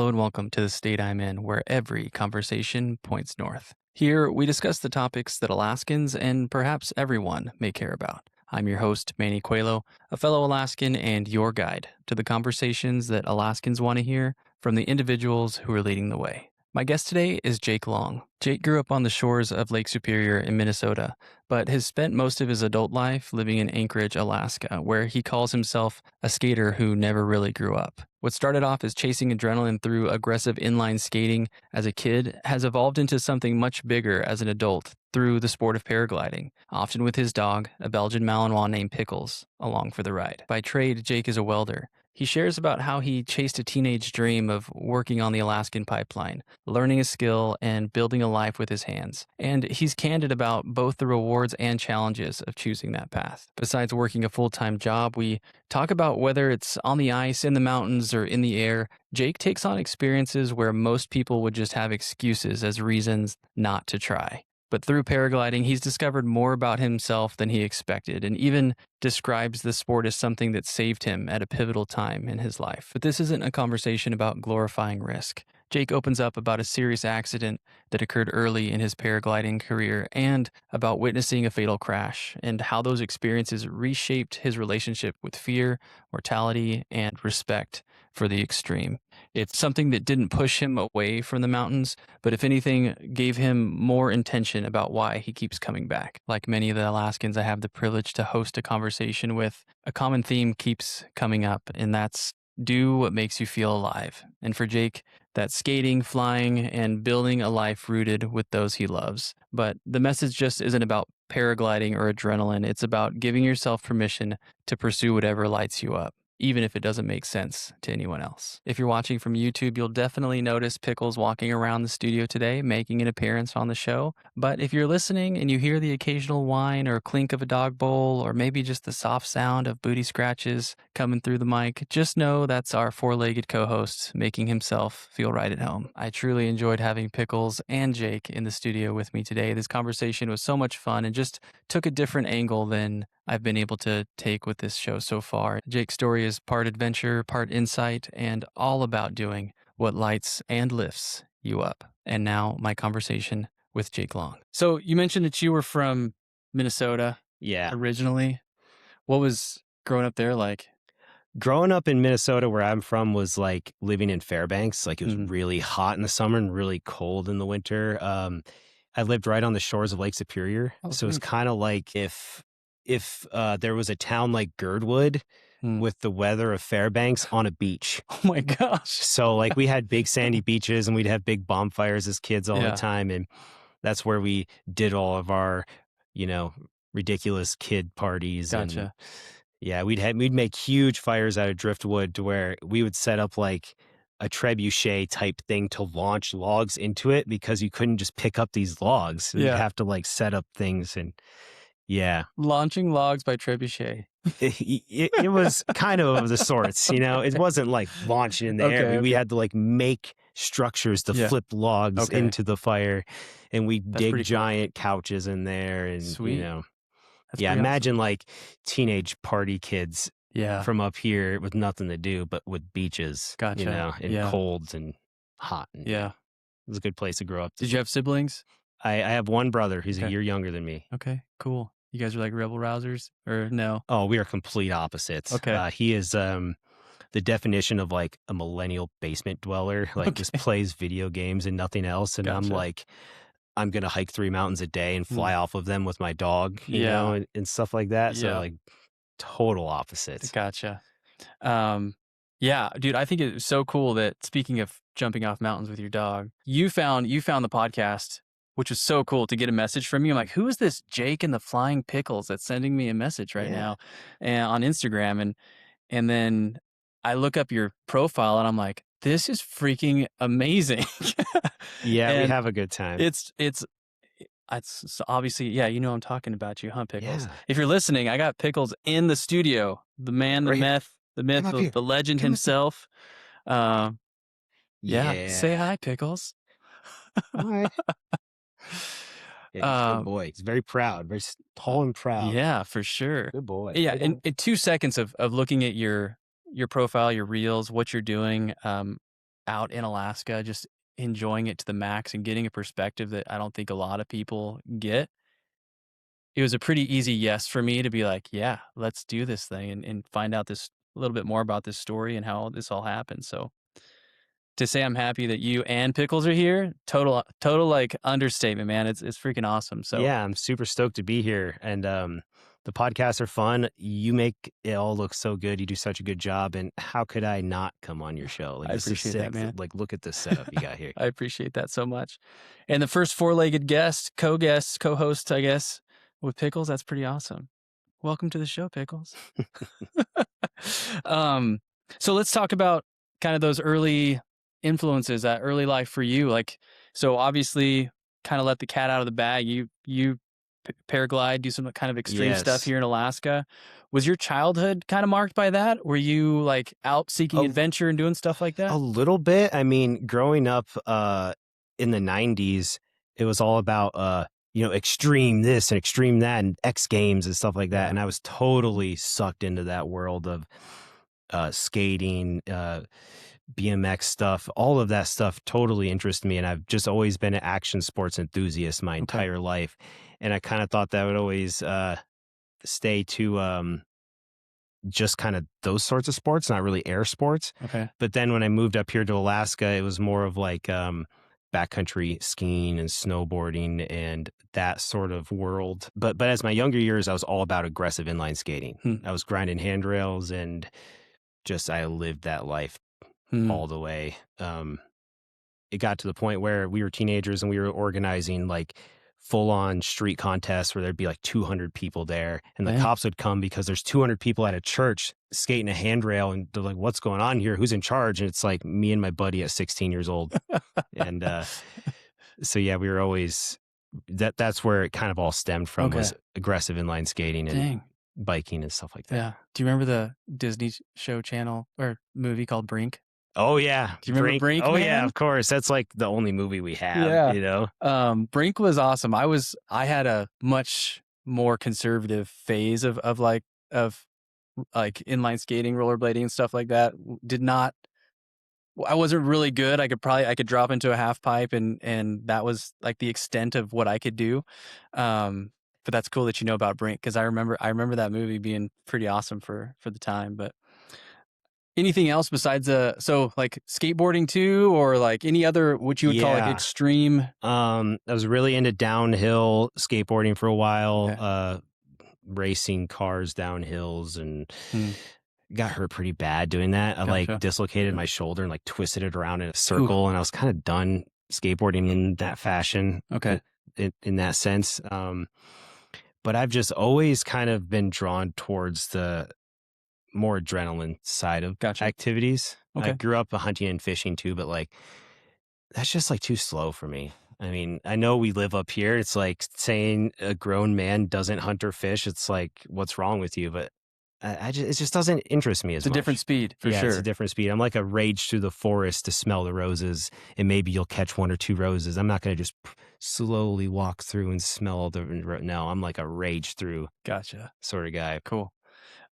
Hello and welcome to the state I'm in, where every conversation points north. Here, we discuss the topics that Alaskans and perhaps everyone may care about. I'm your host, Manny Coelho, a fellow Alaskan and your guide to the conversations that Alaskans want to hear from the individuals who are leading the way. My guest today is Jake Long. Jake grew up on the shores of Lake Superior in Minnesota, but has spent most of his adult life living in Anchorage, Alaska, where he calls himself a skater who never really grew up. What started off as chasing adrenaline through aggressive inline skating as a kid has evolved into something much bigger as an adult through the sport of paragliding, often with his dog, a Belgian Malinois named Pickles, along for the ride. By trade, Jake is a welder. He shares about how he chased a teenage dream of working on the Alaskan pipeline, learning a skill, and building a life with his hands. And he's candid about both the rewards and challenges of choosing that path. Besides working a full-time job, we talk about whether it's on the ice, in the mountains, or in the air. Jake takes on experiences where most people would just have excuses as reasons not to try. But through paragliding, he's discovered more about himself than he expected, and even describes the sport as something that saved him at a pivotal time in his life. But this isn't a conversation about glorifying risk. Jake opens up about a serious accident that occurred early in his paragliding career and about witnessing a fatal crash and how those experiences reshaped his relationship with fear, mortality, and respect for the extreme. It's something that didn't push him away from the mountains, but if anything, gave him more intention about why he keeps coming back. Like many of the Alaskans I have the privilege to host a conversation with, a common theme keeps coming up, and that's do what makes you feel alive. And for Jake, that's skating, flying, and building a life rooted with those he loves. But the message just isn't about paragliding or adrenaline. It's about giving yourself permission to pursue whatever lights you up, even if it doesn't make sense to anyone else. If you're watching from YouTube, you'll definitely notice Pickles walking around the studio today, making an appearance on the show. But if you're listening and you hear the occasional whine or clink of a dog bowl, or maybe just the soft sound of booty scratches coming through the mic, just know that's our four-legged co-host making himself feel right at home. I truly enjoyed having Pickles and Jake in the studio with me today. This conversation was so much fun and just took a different angle than I've been able to take with this show so far. Jake's story is part adventure, part insight, and all about doing what lights and lifts you up. And now my conversation with Jake Long. So you mentioned that you were from Minnesota originally. What was growing up there like? Growing up in Minnesota, where I'm from, was like living in Fairbanks. Like it was really hot in the summer and really cold in the winter. I lived right on the shores of Lake Superior. So it's kind of like if there was a town like Girdwood with the weather of Fairbanks on a beach. Oh my gosh. So like we had big sandy beaches and we'd have big bonfires as kids all the time. And that's where we did all of our, ridiculous kid parties. Gotcha. And we'd make huge fires out of driftwood to where we would set up like a trebuchet type thing to launch logs into it because you couldn't just pick up these logs. You'd have to like set up things and launching logs by trebuchet. It was kind of the sorts, It wasn't like launching in the air. We had to like make structures to flip logs into the fire, and we dig giant couches in there. And Sweet. Imagine like teenage party kids from up here with nothing to do but with beaches, and colds and hot. And it was a good place to grow up. Did you have siblings? I have one brother. He's a year younger than me. Okay, cool. You guys are like rebel rousers, or no? Oh, we are complete opposites. Okay. He is the definition of like a millennial basement dweller, like just plays video games and nothing else. And I'm like, I'm going to hike 3 mountains a day and fly off of them with my dog, you know, and stuff like that. So like total opposites. Gotcha. Yeah, dude, I think it's so cool that, speaking of jumping off mountains with your dog, you found the podcast, which was so cool to get a message from you. I'm like, who is this Jake and the Flying Pickles that's sending me a message right now and on Instagram? And then I look up your profile and I'm like, this is freaking amazing. We have a good time. It's obviously, I'm talking about you, huh, Pickles? Yeah. If you're listening, I got Pickles in the studio. The man, the myth, the legend himself. Say hi, Pickles. Hi. He's a good boy. He's very proud, very tall and proud. Yeah, for sure. Good boy. Yeah, in 2 seconds of looking at your profile, your reels, what you're doing, out in Alaska, just enjoying it to the max and getting a perspective that I don't think a lot of people get, it was a pretty easy yes for me to be like, yeah, let's do this thing and find out this a little bit more about this story and how this all happened. So to say I'm happy that you and Pickles are here, total like understatement, man. It's freaking awesome. So Yeah, I'm super stoked to be here. And the podcasts are fun. You make it all look so good. You do such a good job. And how could I not come on your show? Like, I this is appreciate that, sick. man. Like, look at this setup you got here. I appreciate that so much. And the first four-legged guest, co-host, I guess, with Pickles, that's pretty awesome. Welcome to the show, Pickles. um, so let's talk about kind of those early influences, that early life for you. Like, so obviously kind of let the cat out of the bag. You paraglide, do some kind of extreme stuff Yes. here in Alaska. Was your childhood kind of marked by that? Were you like out seeking A, adventure and doing stuff like a that? little bit. I mean, growing up in the 90s, it was all about, extreme this and extreme that and X Games and stuff like that. Yeah. And I was totally sucked into that world of skating, BMX stuff, all of that stuff totally interested me. And I've just always been an action sports enthusiast my entire life. And I kind of thought that would always stay to just kind of those sorts of sports, not really air sports. Okay. But then when I moved up here to Alaska, it was more of like backcountry skiing and snowboarding and that sort of world. But as my younger years, I was all about aggressive inline skating. I was grinding handrails and I lived that life all the way. It got to the point where we were teenagers and we were organizing like full-on street contests where there'd be like 200 people there, and the cops would come because there's 200 people at a church skating a handrail, and they're like, "What's going on here? Who's in charge?" And it's like me and my buddy at 16 years old, and so yeah, we were always that's where it kind of all stemmed from, was aggressive inline skating and biking and stuff like that. Yeah. Do you remember the Disney show channel or movie called Brink? Oh yeah. Do you remember Brink? Oh man? yeah, of course. That's like the only movie we have, you know? Brink was awesome. I had a much more conservative phase of inline skating, rollerblading and stuff like that. I wasn't really good. I could drop into a half pipe and that was like the extent of what I could do. But that's cool that you know about Brink, because I remember that movie being pretty awesome for the time. But anything else besides so like skateboarding too, or like any other what you would call like extreme? I was really into downhill skateboarding for a while, racing cars down hills, and got hurt pretty bad doing that. I like dislocated my shoulder and like twisted it around in a circle, and I was kind of done skateboarding in that fashion. In that sense. But I've just always kind of been drawn towards the more adrenaline side of activities. I grew up hunting and fishing too, but like that's just like too slow for me. I mean, I know we live up here. It's like saying a grown man doesn't hunt or fish. It's like, what's wrong with you? But it just doesn't interest me as much. It's a different speed, for sure. It's a different speed. I'm like a rage through the forest to smell the roses, and maybe you'll catch one or two roses. I'm not going to just slowly walk through and smell all the. No, I'm like a rage through. Sort of guy. Cool.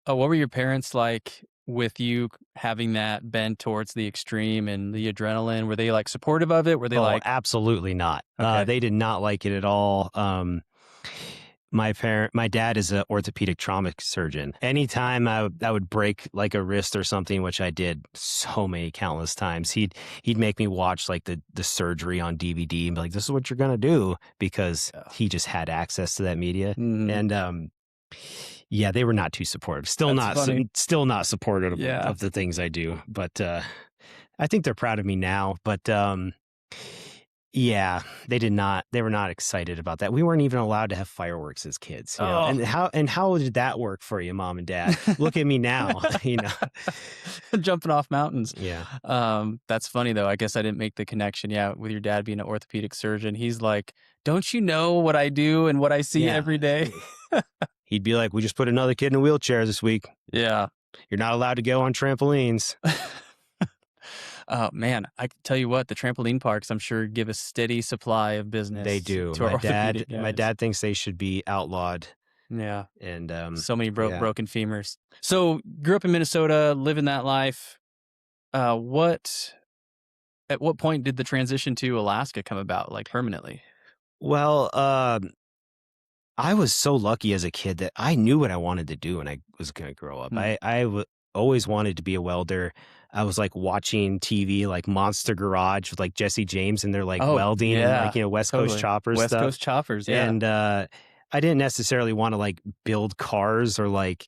What were your parents like with you having that bent towards the extreme and the adrenaline? Were they like supportive of it? Were they like? Absolutely not. They did not like it at all. My dad is an orthopedic trauma surgeon. Anytime I would break like a wrist or something, which I did so many countless times, he'd make me watch like the surgery on DVD and be like, "This is what you're gonna do," because he just had access to that media. And yeah, they were not too supportive. Still not supportive of the things I do. But I think they're proud of me now. But yeah, they were not excited about that. We weren't even allowed to have fireworks as kids. You know? And how did that work for you, Mom and Dad? Look at me now, you know. Jumping off mountains. Yeah. That's funny though. I guess I didn't make the connection. Yeah, with your dad being an orthopedic surgeon. He's like, "Don't you know what I do and what I see every day?" He'd be like, "We just put another kid in a wheelchair this week. Yeah. You're not allowed to go on trampolines." Oh man, I can tell you what, the trampoline parks, I'm sure, give a steady supply of business. They do. My dad thinks they should be outlawed. Yeah. And so many broken femurs. So grew up in Minnesota, living that life. What At what point did the transition to Alaska come about, like, permanently? Well, I was so lucky as a kid that I knew what I wanted to do when I was going to grow up. Mm. Always wanted to be a welder. I was like watching TV, like Monster Garage with like Jesse James and they're like Oh, welding and like, yeah, West Coast totally. Choppers West stuff. Coast choppers, yeah. And I didn't necessarily want to like build cars or like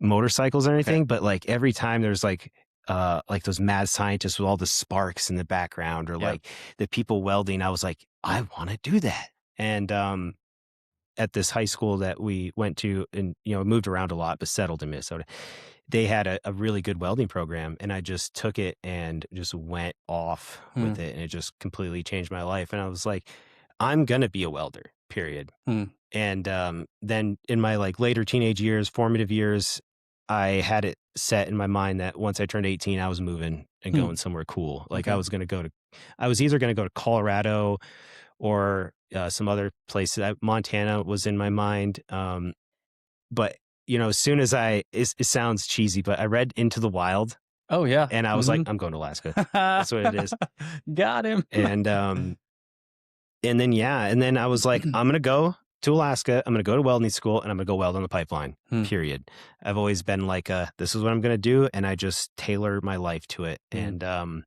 motorcycles or Okay. anything, but like every time there's like those mad scientists with all the sparks in the background or Yep. like the people welding, I was like, I want to do that. And at this high school that we went to and, moved around a lot, but settled in Minnesota, they had a really good welding program. And I just took it and just went off Mm, with it. And it just completely changed my life. And I was like, I'm going to be a welder, period. mm, And then in my like later teenage years, formative years, I had it set in my mind that once I turned 18, I was moving and hmm, going somewhere cool. Like okay. I was either going to go to Colorado or some other places. Montana was in my mind. But as soon as it sounds cheesy, but I read Into the Wild Oh, yeah. and I was like, Mhm. I'm going to Alaska. That's what it is. Got him. And then, yeah. And then I was like, I'm going to go to Alaska. I'm going to go to welding school and I'm going to go weld on the pipeline, Hmm, period. I've always been like, this is what I'm going to do. And I just tailor my life to it. mm, And,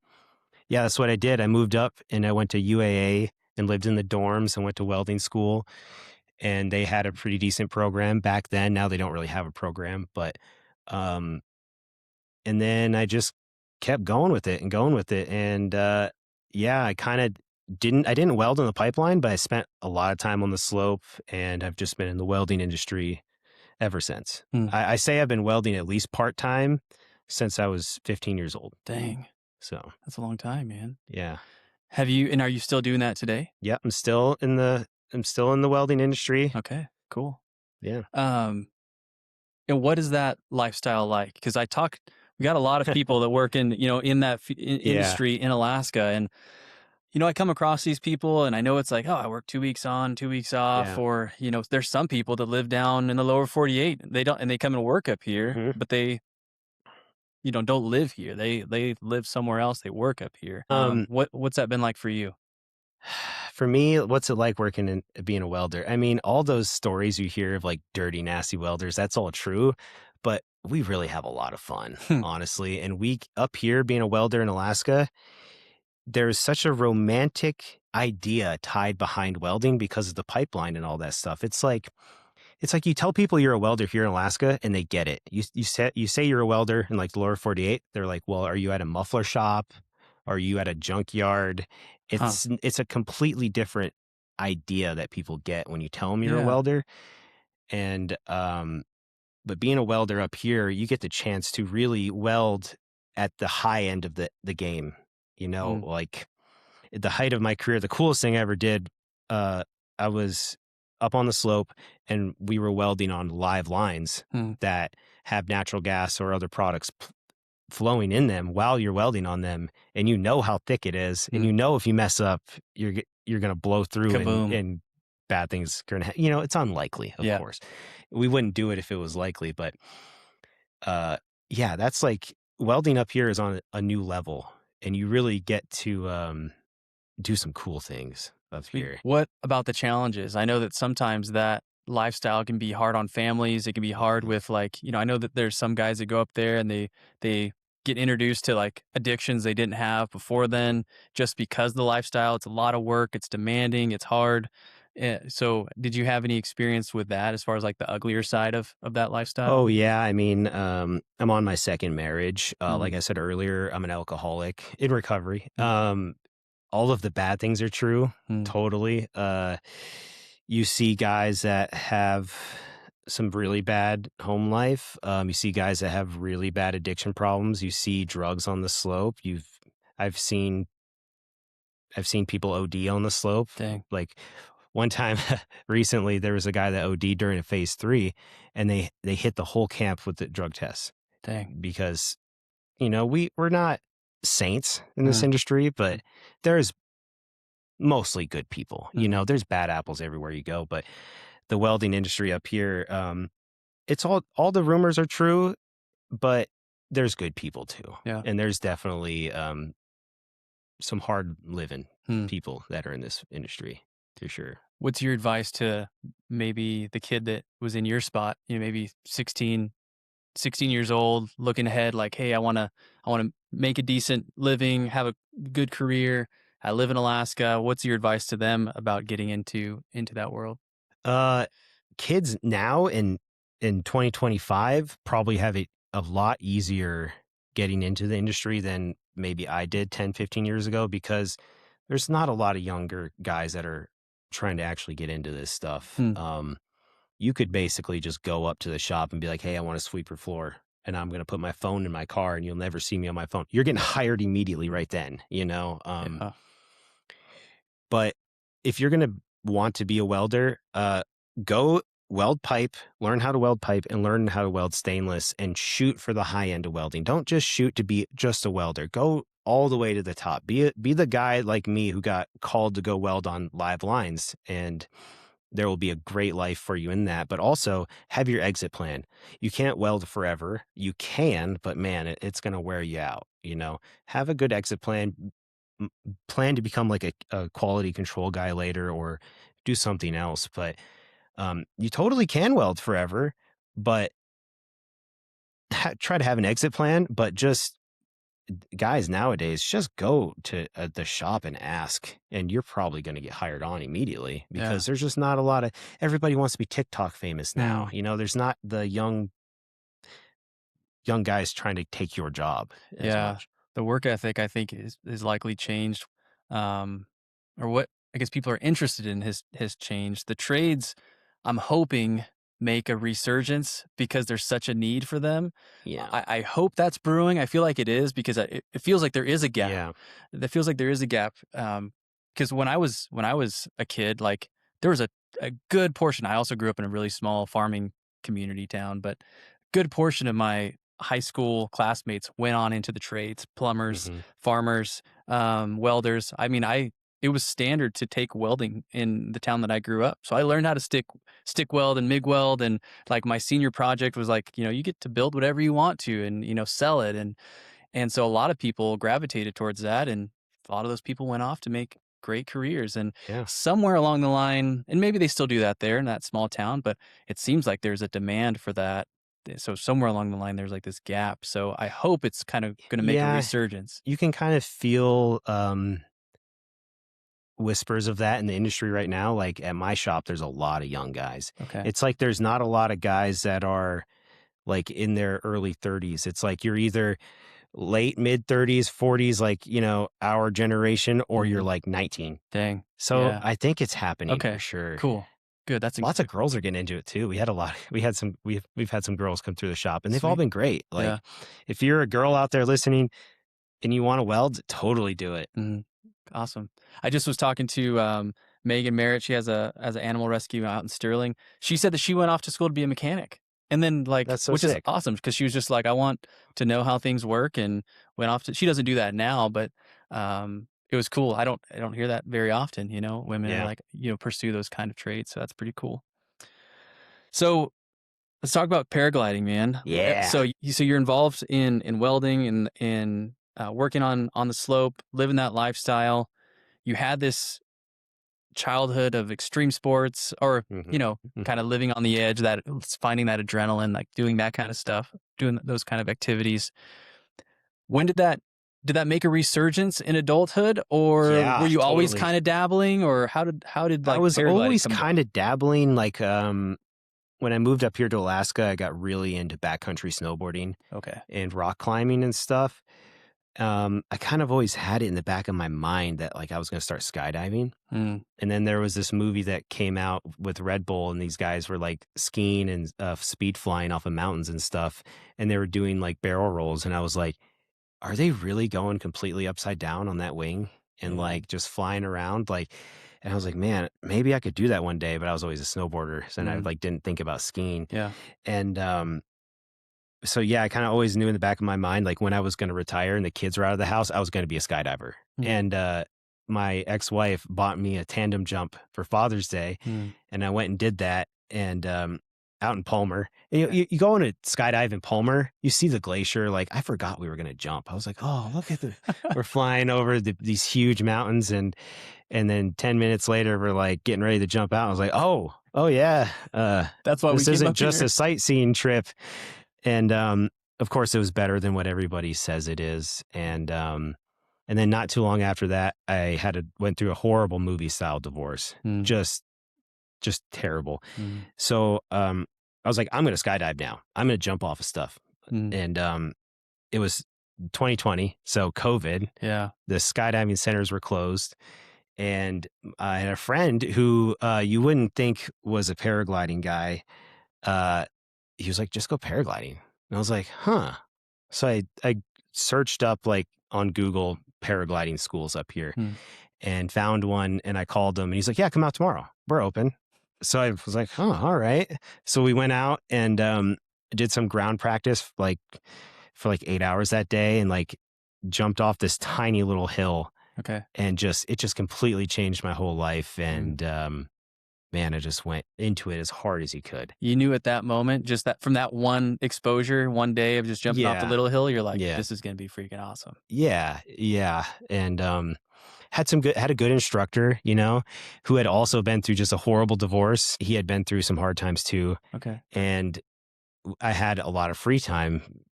yeah, that's what I did. I moved up and I went to UAA and lived in the dorms and went to welding school. And they had a pretty decent program back then. Now they don't really have a program, but, um, and then I just kept going with it and going with it. And, yeah, I didn't weld on the pipeline, but I spent a lot of time on the slope and I've just been in the welding industry ever since. mm. I say I've been welding at least part-time since I was 15 years old. Dang, So, that's a long time, man. yeah. Are you still doing that today? Yeah, I'm still in the welding industry. Okay, cool. Yeah. Um, and what is that lifestyle like? Because we got a lot of people that work in that Yeah. industry in Alaska, and I come across these people, and I know it's like, oh, I work 2 weeks on, 2 weeks off, Yeah. or there's some people that live down in the lower 48. They don't, and they come and work up here, Mhm. but they don't live here. They live somewhere else. They work up here. Um, What's that been like for you? for me, what's it like working in being a welder? I mean, all those stories you hear of like dirty, nasty welders, that's all true, but we really have a lot of fun, honestly. And we up here being a welder in Alaska, there's such a romantic idea tied behind welding because of the pipeline and all that stuff. It's like you tell people you're a welder here in Alaska and they get it. You say you're a welder in like the lower 48. They're like, "Well, are you at a muffler shop? Are you at a junkyard?" Huh? It's a completely different idea that people get when you tell them you're a Yeah. welder. And but being a welder up here, you get the chance to really weld at the high end of the game. Mm, Like at the height of my career, the coolest thing I ever did, uh, I was up on the slope and we were welding on live lines mm, that have natural gas or other products flowing in them while you're welding on them. And you know how thick it is. And mm. if you mess up, you're going to blow through Kaboom. and bad things are going to, it's unlikely, of Yeah. course. We wouldn't do it if it was likely, but, uh, yeah, that's like welding up here is on a new level and you really get to, do some cool things up Sweet. here. What about the challenges? I know that sometimes that lifestyle can be hard on families. It can be hard Mhm. with I know that there's some guys that go up there and they get introduced to like addictions they didn't have before then just because of the lifestyle. It's a lot of work, it's demanding, it's hard. So did you have any experience with that as far as like the uglier side of that lifestyle? Oh yeah, I mean, I'm on my second marriage. Mm, Like I said earlier, I'm an alcoholic in recovery. mm, All of the bad things are true, mm, totally. You see guys that have some really bad home life. You see guys that have really bad addiction problems. You see drugs on the slope. I've seen I've seen people OD on the slope. dang, Like one time recently, there was a guy that OD'd during a phase 3, and they hit the whole camp with the drug tests dang. because we're not saints in this Mm, industry, mm, but there's mostly good people. mhm. There's bad apples everywhere you go, but the welding industry up here, it's all the rumors are true, but there's good people too, Yeah. and there's definitely some hard living Hmm. people that are in this industry for sure. What's your advice to maybe the kid that was in your spot, maybe 16 years old, looking ahead like, "Hey, I wanna make a decent living, have a good career. I live in Alaska." What's your advice to them about getting into that world? Uh, Kids now in 2025 probably have it a lot easier getting into the industry than maybe I did 10, 15 years ago because there's not a lot of younger guys that are trying to actually get into this stuff. Hmm, You could basically just go up to the shop and be like, "Hey, I want to sweep your floor." And I'm going to put my phone in my car and you'll never see me on my phone. You're getting hired immediately right then, you know? yeah, But if you're gonna want to be a welder, go weld pipe, learn how to weld pipe, and learn how to weld stainless, and shoot for the high end of welding. Don't just shoot to be just a welder. Go all the way to the top. Be the guy like me who got called to go weld on live lines, and there will be a great life for you in that. But also have your exit plan. You can't weld forever. You can, but man, it's going to wear you out. Have a good exit plan. m- Plan to become like a quality control guy later or do something else. But you totally can weld forever, but try to have an exit plan. But just guys nowadays, just go to the shop and ask, and you're probably going to get hired on immediately yeah. because there's just not a lot of everybody wants to be TikTok famous now. Mm. There's not the young guys trying to take your job as Yeah, much. the work ethic I think is likely changed, um, or what I guess people are interested in has changed. The trades, I'm hoping, make a resurgence because there's such a need for them. Yeah. I hope that's brewing. I feel like it is because it feels like there is a gap. Yeah. That feels like there is a gap. Because when I was a kid, like there was a good portion. I also grew up in a really small farming community town, but good portion of my high school classmates went on into the trades, plumbers, Hmm. farmers, welders. I mean, it was standard to take welding in the town that I grew up. So I learned how to stick weld and MIG weld. And like my senior project was like, you get to build whatever you want to and, sell it. And so a lot of people gravitated towards that. And a lot of those people went off to make great careers. And Yeah. somewhere along the line, and maybe they still do that there in that small town, but it seems like there's a demand for that. So somewhere along the line, there's like this gap. So I hope it's kind of going to make a Yeah. resurgence. You can kind of feel whispers of that in the industry right now. Like at my shop, there's a lot of young guys. Okay. It's like there's not a lot of guys that are like in their early 30s. It's like you're either late mid 30s, 40s, like, our generation, or you're Hmm. like 19. Dang. So Yeah. I think it's happening for Okay. sure. Cool. Good. Lots of girls are getting into it too. We've had some girls come through the shop and they've all Sweet. been great. Yeah. Like if you're a girl out there listening and you want to weld, totally do it. Mhm. Awesome. I just was talking to Megan Merritt. She has an animal rescue out in Sterling. She said that she went off to school to be a mechanic, and then That's so which is sick. awesome because she was just like, I want to know how things work, and went off to. She doesn't do that now, but it was cool. I don't hear that very often. Women are Yeah. like pursue those kind of traits, so that's pretty cool. So let's talk about paragliding, man. Yeah. So you're involved in welding and in working on the slope, living that lifestyle. You had this childhood of extreme sports, or Hmm. kind of living on the edge, that finding that adrenaline, like doing that kind of stuff, doing those kind of activities. When did that make a resurgence in adulthood, or were Yeah, you always totally. kind of dabbling, or how did I like was paragliding always come to? kind of dabbling. Like, when I moved up here to Alaska, I got really into backcountry snowboarding Okay. and rock climbing and stuff. I kind of always had it in the back of my mind that like I was going to start skydiving. Mm, And then there was this movie that came out with Red Bull, and these guys were like skiing and speed flying off of mountains and stuff. And they were doing like barrel rolls. And I was like, are they really going completely upside down on that wing and yeah. like just flying around? And I was like, man, maybe I could do that one day. But I was always a snowboarder. So then I Mm, like didn't think about skiing. yeah. And, so yeah, I kind of always knew in the back of my mind, like when I was going to retire and the kids were out of the house, I was going to be a skydiver. Mm, And my ex-wife bought me a tandem jump for Father's Day, mm, and I went and did that. And out in Palmer. You go on a skydive in Palmer, you see the glacier. Like, I forgot we were going to jump. I was like, oh, look at we're flying over these huge mountains. And then 10 minutes later, we're like getting ready to jump out. I was like, oh yeah. That's why this we came isn't up just here. a sightseeing trip. And of course, it was better than what everybody says it is. And then not too long after that, I went through a horrible movie style divorce. Just terrible. So I was like, I'm going to skydive now. I'm going to jump off of stuff. And it was 2020, so COVID. Yeah. The skydiving centers were closed. And I had a friend who you wouldn't think was a paragliding guy. He was like, just go paragliding. And I was like, huh. So I searched up like on Google paragliding schools up here and found one, and I called him and he's like, yeah, come out tomorrow. We're open. So I was like, oh, all right. So we went out and did some ground practice like for like 8 hours that day, and like jumped off this tiny little hill. Okay. And it just completely changed my whole life. And man, I just went into it as hard as you could. You knew at that moment, just that from that one exposure, one day of just jumping off the little hill, you're like, this is going to be freaking awesome. Yeah. And had a good instructor, who had also been through just a horrible divorce. He had been through some hard times too. Okay. And I had a lot of free time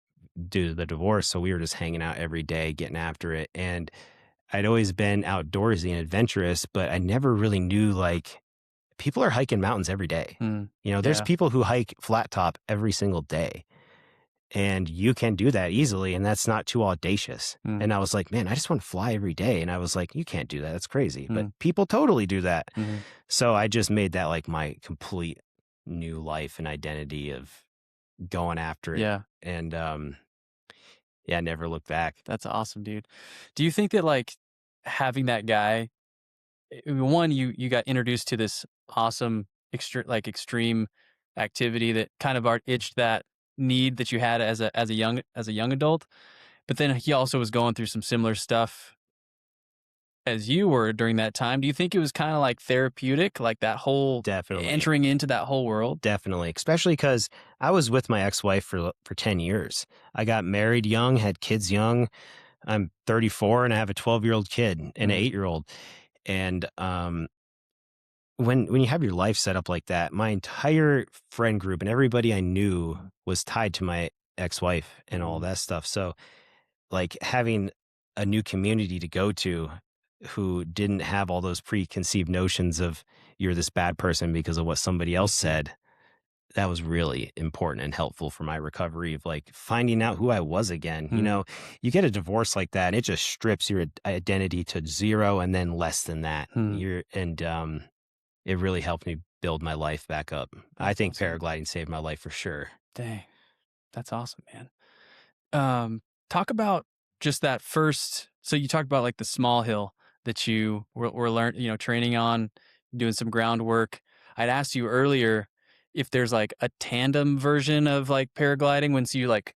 due to the divorce, so we were just hanging out every day, getting after it. And I'd always been outdoorsy and adventurous, but I never really knew, like, people are hiking mountains every day. There's people who hike flat top every single day, and you can do that easily, and that's not too audacious. And I was like, man, I just want to fly every day. And I was like, you can't do that. That's crazy. But people totally do that. So I just made that like my complete new life and identity of going after it. Yeah. And I never looked back. That's awesome, dude. Do you think that like having that guy, one, you got introduced to this awesome extreme activity that kind of itched that need that you had as a young adult, but then he also was going through some similar stuff as you were during that time. Do you think it was kind of like therapeutic, like that whole Definitely entering into that whole world? Definitely, especially because I was with my ex-wife for 10 years. I got married young, had kids young. I'm 34 and I have a 12-year-old kid and an 8-year-old. And when you have your life set up like that, my entire friend group and everybody I knew was tied to my ex-wife and all that stuff. So like having a new community to go to who didn't have all those preconceived notions of you're this bad person because of what somebody else said, that was really important and helpful for my recovery of like finding out who I was again. You get a divorce like that and it just strips your identity to zero and then less than that. It really helped me build my life back up. I think awesome. Paragliding saved my life for sure. Dang. That's awesome, man. Talk about just that first. So you talked about like the small hill that you were learning, training on, doing some groundwork. I'd asked you earlier if there's like a tandem version of like paragliding once you like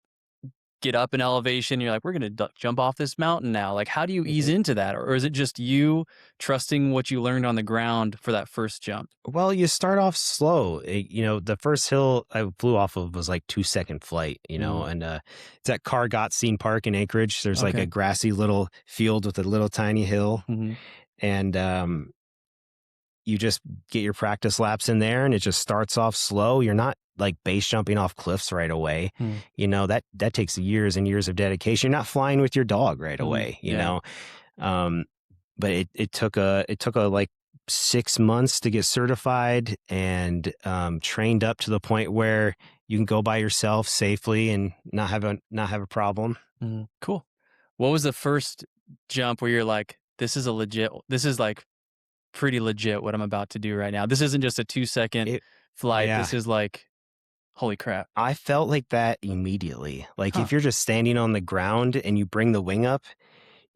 get up in elevation, you're like, we're going to jump off this mountain now. Like, how do you ease into that? Or is it just you trusting what you learned on the ground for that first jump? Well, you start off slow. The first hill I flew off of was like 2-second flight, and it's at Scene Park in Anchorage. There's like a grassy little field with a little tiny hill. And you just get your practice laps in there and it just starts off slow. You're not like base jumping off cliffs right away. That takes years and years of dedication. You're not flying with your dog right away, you know? But it took a like 6 months to get certified and trained up to the point where you can go by yourself safely and not have a problem. Cool. What was the first jump where you're like, this is like pretty legit what I'm about to do right now? This isn't just a 2-second flight. This is like, holy crap. I felt like that immediately. Like if you're just standing on the ground and you bring the wing up,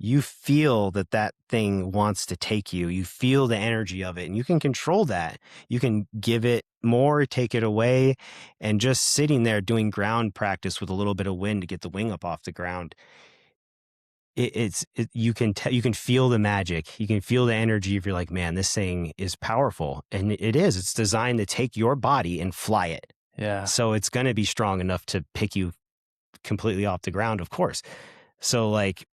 you feel that thing wants to take you. You feel the energy of it and you can control that. You can give it more, take it away, and just sitting there doing ground practice with a little bit of wind to get the wing up off the ground. You can feel the magic. You can feel the energy if you're like, man, this thing is powerful. And it is. It's designed to take your body and fly it. Yeah. So it's going to be strong enough to pick you completely off the ground, of course. So like,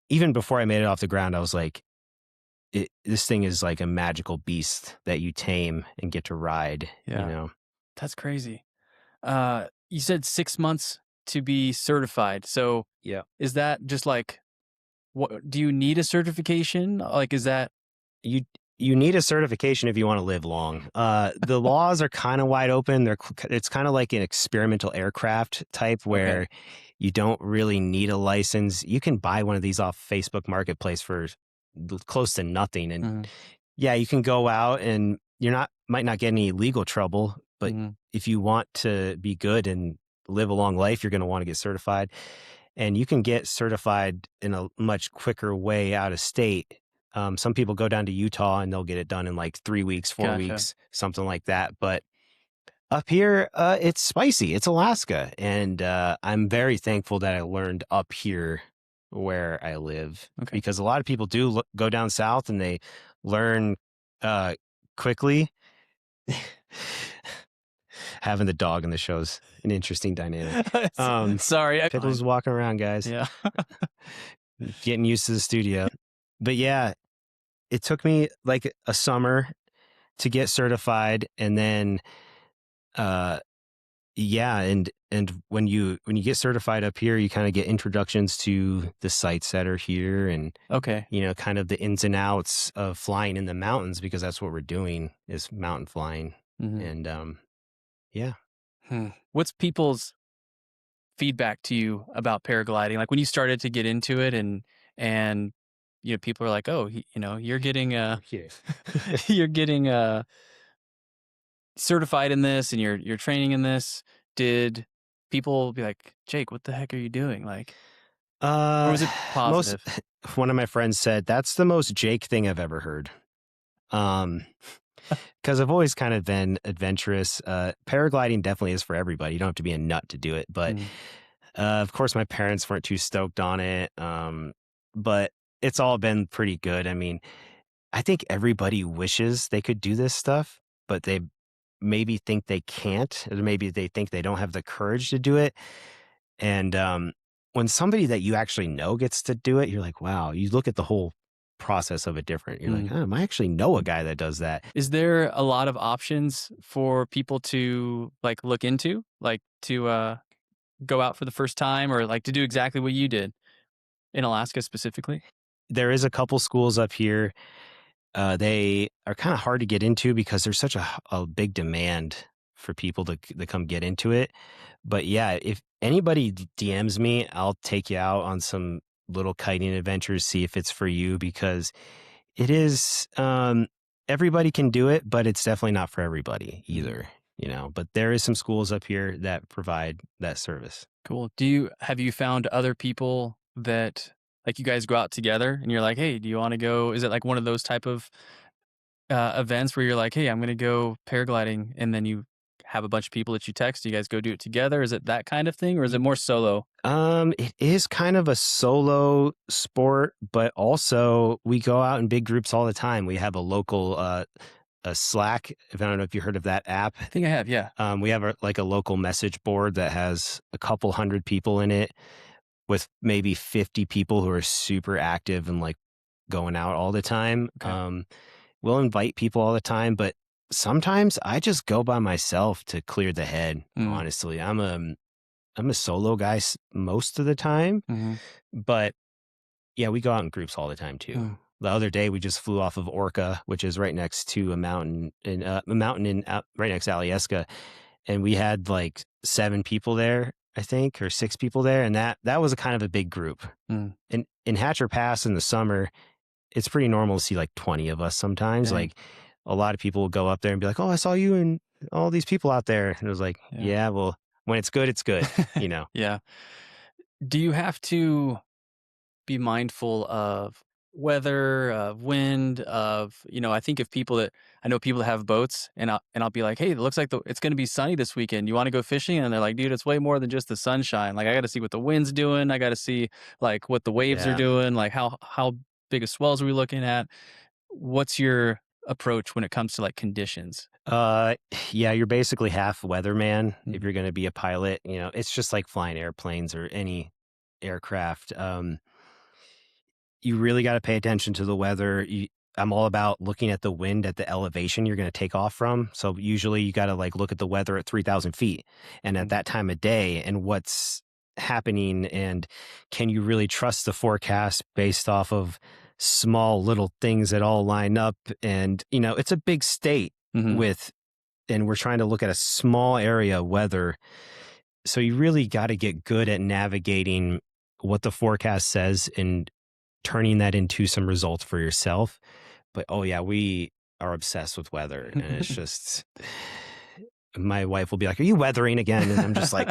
even before I made it off the ground, I was like, this thing is like a magical beast that you tame and get to ride, you Yeah. know? That's crazy. You said 6 months to be certified. So Yeah. is that just like, what do you need a certification? Like, is that You you need a certification if you want to live long. The laws are kind of wide open. It's kind of like an experimental aircraft type okay? where you don't really need a license. You can buy one of these off Facebook Marketplace for close to nothing, and Hmm. yeah, you can go out and might not get any legal trouble, but Hmm. if you want to be good and live a long life, you're going to want to get certified. And you can get certified in a much quicker way out of state. Some people go down to Utah and they'll get it done in like 3 weeks, four Gotcha. weeks, something like that. But up here, it's spicy. It's Alaska. And I'm very thankful that I learned up here where I live, Okay. because a lot of people do go down south and they learn uh, quickly. Having the dog in the show's an interesting dynamic. Sorry. Pickles is Fine. walking around, guys, Yeah. getting used to the studio. But yeah, it took me like a summer to get certified, and then uh yeah, and when you get certified up here, you kind of get introductions to the sites that are here, and Okay. kind of the ins and outs of flying in the mountains, because that's what we're doing, is mountain flying. Hmm. And yeah. What's people's feedback to you about paragliding? Like when you started to get into it, and people are like, "Oh, you're getting Yeah. you're getting certified in this, and you're training in this." Did people be like, "Jake, what the heck are you doing?" Like, or Uh, was it most positive? one of my friends said that's the most Jake thing I've ever heard. Um, because I've always kind of been adventurous. Paragliding definitely is for everybody. You don't have to be a nut to do it, but Mm, of course, my parents weren't too stoked on it. But it's all been pretty good. I mean, I think everybody wishes they could do this stuff, but they maybe think they can't, or maybe they think they don't have the courage to do it. And when somebody that you actually know gets to do it, you're like, wow, you look at the whole process of it different. You're like, mm. oh, I actually know a guy that does that. Is there a lot of options for people to like look into, like to go out for the first time, or like to do exactly what you did in Alaska specifically? There is a couple schools up here. They are kind of hard to get into because there's such a big demand for people to come get into it. But yeah, if anybody DMs me, I'll take you out on some little kiting adventures, see if it's for you, because it is, everybody can do it, but it's definitely not for everybody Mm. either, but there is some schools up here that provide that service. Cool. Have you found other people that like you guys go out together and you're like, "Hey, do you want to go?" Is it like one of those type of events where you're like, "Hey, I'm going to go paragliding," and then you have a bunch of people that you text, you guys go do it together? Is it that kind of thing, or is it more solo? It is kind of a solo sport, but also we go out in big groups all the time. We have a local, a Slack. If I don't know if you heard of that app. I think I have, yeah. We have like a local message board that has a couple hundred people in it, with maybe 50 people who are super active and like going out all the time. Okay. We'll invite people all the time, but sometimes I just go by myself to clear the head. Mm, Honestly, I'm a solo guy most of the time, mhm, but yeah, we go out in groups all the time too. mm, The other day, we just flew off of Orca, which is right next to right next to Alyeska, and we had like 7 people there, I think, or 6 people there, and that was a kind of a big group. mm. And in Hatcher Pass in the summer, it's pretty normal to see like 20 of us sometimes. Dang. Like a lot of people will go up there and be like, "Oh, I saw you and all these people out there," and it was like, Yeah. "Yeah, well, when it's good, it's good," you know. Yeah. Do you have to be mindful of weather, of wind, I think of people that I know people that have boats, and I'll be like, "Hey, it looks like it's going to be sunny this weekend. You want to go fishing?" And they're like, "Dude, it's way more than just the sunshine. Like I got to see what the wind's doing. I got to see like what the waves are Yeah. doing, like how big of swells are we looking at?" What's your approach when it comes to like conditions? Uh, yeah, you're basically half weatherman if Mhm. you're going to be a pilot. It's just like flying airplanes or any aircraft. You really got to pay attention to the weather. I'm all about looking at the wind at the elevation you're going to take off from. So usually you got to like look at the weather at 3,000 feet and at Mm. that time of day and what's happening. And can you really trust the forecast based off of small little things that all line up? And, it's a big state Mhm. with, and we're trying to look at a small area of weather. So you really got to get good at navigating what the forecast says and turning that into some results for yourself. But oh yeah, we are obsessed with weather, and it's just my wife will be like, "Are you weathering again?" And I'm just like,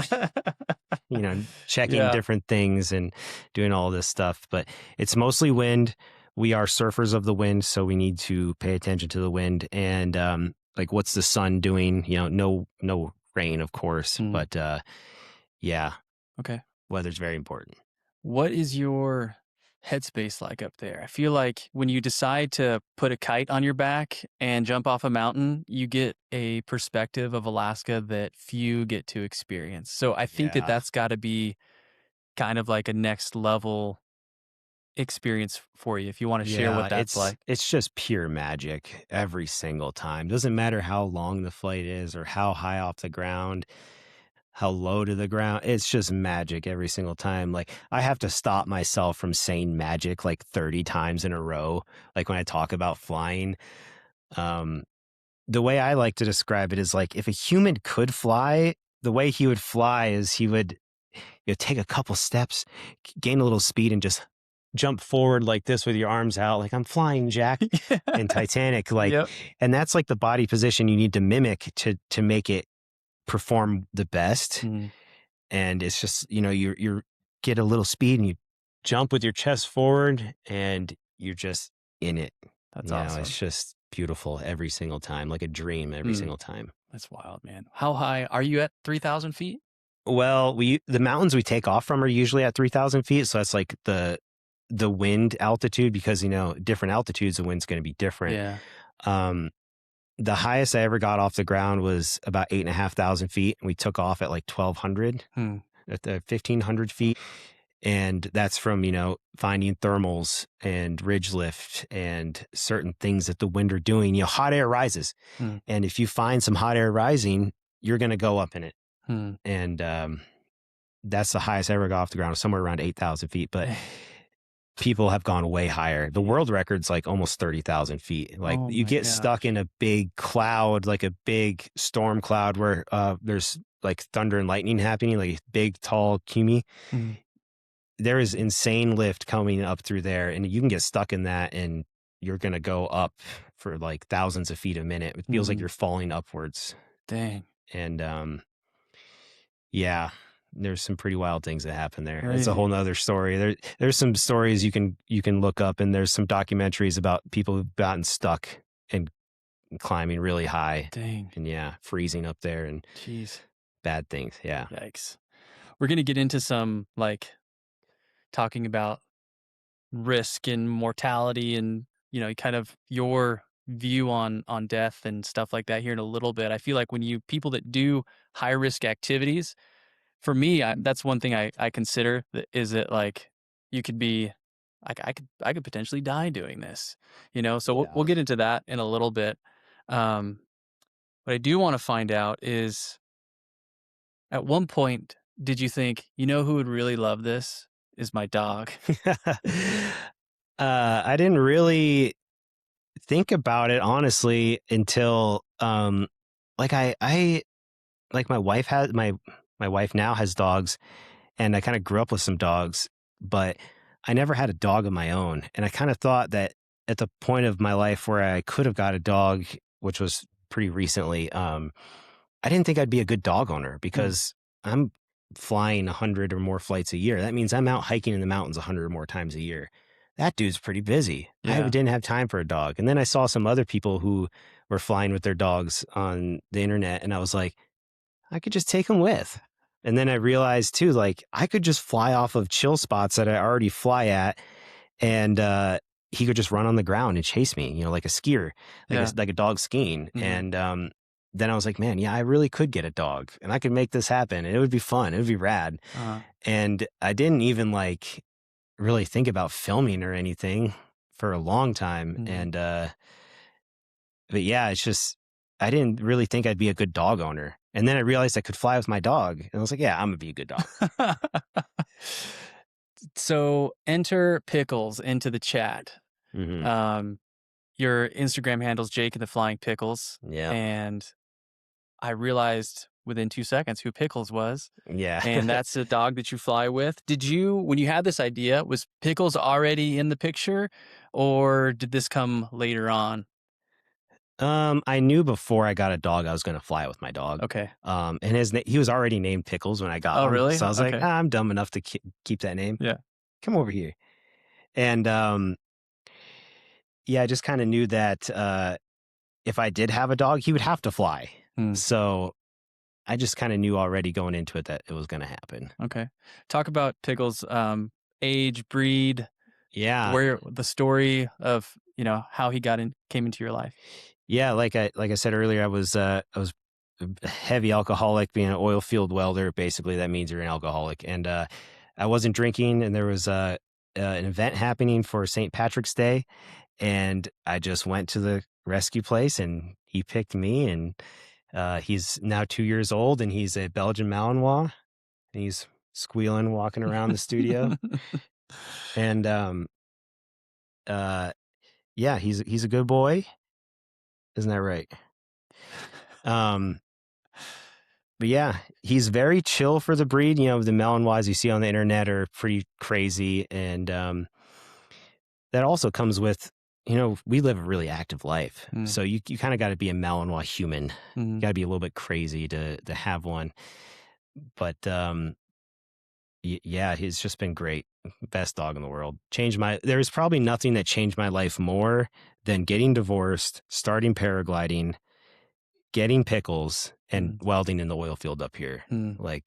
checking Yeah. different things and doing all this stuff. But it's mostly wind. We are surfers of the wind, so we need to pay attention to the wind and like what's the sun doing? No rain, of course, Mm. but yeah, Okay. weather's very important. What is your headspace like up there? I feel like when you decide to put a kite on your back and jump off a mountain, you get a perspective of Alaska that few get to experience. So I think that Yeah. that's got to be kind of like a next level experience for you if you want to share Yeah, what that's it's like. it's just pure magic every single time. Doesn't matter how long the flight is or how high off the ground, how low to the ground. It's just magic every single time. Like I have to stop myself from saying magic like 30 times in a row. Like when I talk about flying, um, the way I like to describe it is like if a human could fly, the way he would fly is he would take a couple steps, gain a little speed, and just jump forward like this with your arms out, like I'm flying, Jack, in Titanic. Like, Yep. and that's like the body position you need to mimic to make it perform the best. Mm, And it's just you're get a little speed and you jump with your chest forward, and you're just in it. that's It's awesome. just beautiful every single time, like a dream every Mm, single time. that's wild, man. How high are you at 3,000 feet? Well, the mountains we take off from are usually at 3,000 feet, so that's like the wind altitude because different altitudes the wind's going to be different. Yeah. Um, the highest I ever got off the ground was about 8,500 feet, and we took off at like 1,200 Hmm. at the 1,500 feet, and that's from finding thermals and ridge lift and certain things that the wind are doing. Hot air rises, Hmm. and if you find some hot air rising, you're going to go up in it, Hmm. and that's the highest I ever got off the ground, somewhere around 8,000 feet. But people have gone way higher. The world record's like almost 30,000 feet. Like Oh you my get stuck gosh. in a big cloud, like a big storm cloud where there's like thunder and lightning happening, like a big, tall cumi. Hmm. There is insane lift coming up through there, and you can get stuck in that, and you're going to go up for like thousands of feet a minute. It feels like Hmm. you're falling upwards. Dang. And yeah, there's some pretty wild things that happen there. It's a whole Crazy. nother story. There's some stories you can look up, and there's some documentaries about people who've gotten stuck and climbing really high, Dang. and yeah, freezing up there and Jeez. bad things. Yeah. Yikes. We're gonna get into some like talking about risk and mortality and kind of your view on death and stuff like that here in a little bit. I feel like when you people that do high risk activities, for me, that's one thing I consider is that like you could be like I could potentially die doing this, So we'll Yeah. get into that in a little bit. Um, what I do want to find out is at one point, did you think, who would really love this is my dog? I didn't really think about it honestly until like I like my wife now has dogs, and I kind of grew up with some dogs, but I never had a dog of my own. And I kind of thought that at the point of my life where I could have got a dog, which was pretty recently, I didn't think I'd be a good dog owner Hmm. because I'm flying 100 or more flights a year. That means I'm out hiking in the mountains 100 or more times a year. That dude's pretty busy. I Yeah. didn't have time for a dog. And then I saw some other people who were flying with their dogs on the internet, and I was like, I could just take them with. And then I realized too, like I could just fly off of chill spots that I already fly at, and he could just run on the ground and chase me, like a skier, Yeah. like a dog skiing. Mhm. And then I was like, man, yeah, I really could get a dog and I could make this happen and it would be fun. It would be rad. Uh-huh. And I didn't even like really think about filming or anything for a long time. Mhm. And but yeah, it's just I didn't really think I'd be a good dog owner. And then I realized I could fly with my dog. And I was like, yeah, I'm gonna be a good dog. So enter Pickles into the chat. Hmm. Um, your Instagram handle's Jake and the Flying Pickles, Yeah. and I realized within 2 seconds who Pickles was, Yeah. and that's a dog that you fly with. Did you when you had this idea, was Pickles already in the picture, or did this come later on? I knew before I got a dog, I was going to fly with my dog. Okay. And he was already named Pickles when I got Oh, him. really? So I was like, Okay. I'm dumb enough to keep that name. Yeah. Come over here. And yeah, I just kind of knew that if I did have a dog, he would have to fly. Hmm. So I just kind of knew already going into it that it was going to happen. Okay. Talk about Pickles' age, breed, Yeah. where the story of, how he came into your life. Yeah, like I said earlier, I was a heavy alcoholic, being an oil field welder. Basically, that means you're an alcoholic. And I wasn't drinking, and there was an event happening for St. Patrick's Day, and I just went to the rescue place, and he picked me. And he's now 2 years old, and he's a Belgian Malinois, and he's squealing, walking around the studio. And uh, yeah, he's a good boy, isn't that right? Um, But yeah, he's very chill for the breed. The Malinois you see on the internet are pretty crazy. And that also comes with, we live a really active life. Mm, So you kind of got to be a Malinois human. You mhm, got to be a little bit crazy to have one. But yeah, he's just been great. Best dog in the world. There's probably nothing that changed my life more than getting divorced, starting paragliding, getting Pickles, and mhm, welding in the oil field up here. mm. Like,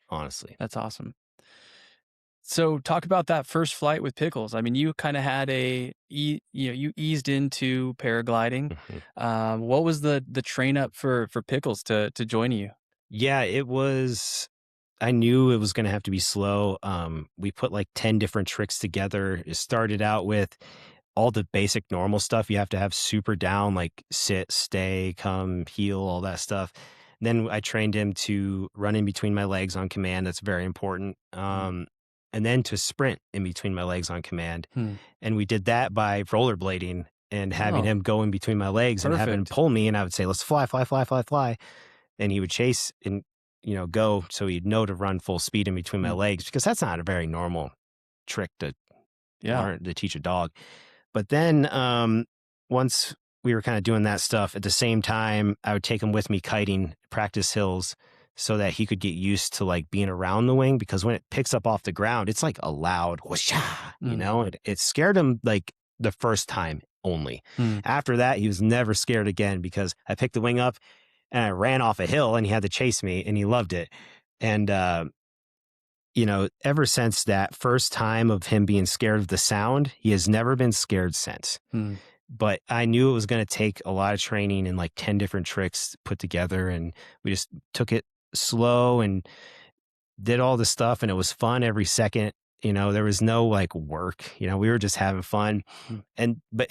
honestly. That's awesome. So talk about that first flight with Pickles. I mean, you kind of had you eased into paragliding. Mhm. What was the train up for Pickles to join you? Yeah, I knew it was going to have to be slow. We put like 10 different tricks together. It started out with all the basic normal stuff. You have to have super down, like sit, stay, come, heel, all that stuff. Then I trained him to run in between my legs on command. That's very important. Mm. And then to sprint in between my legs on command. Hmm. And we did that by rollerblading and having Oh, him go in between my legs and having him perfect. pull me. And I would say, let's fly, fly, fly, fly, fly. And he would chase and go so he'd know to run full speed in between my Mm. legs, because that's not a very normal trick to Yeah. teach a dog. But then once we were kind of doing that stuff at the same time, I would take him with me kiting, practice hills, so that he could get used to like being around the wing, because when it picks up off the ground, it's like a loud whoosh, Mm. it scared him like the first time only. Mm. After that, he was never scared again, because I picked the wing up and I ran off a hill and he had to chase me, and he loved it. And, ever since that first time of him being scared of the sound, he has never been scared since. Mm. But I knew it was going to take a lot of training and like 10 different tricks put together. And we just took it slow and did all the stuff. And it was fun every second. There was no like work, we were just having fun. Mm. But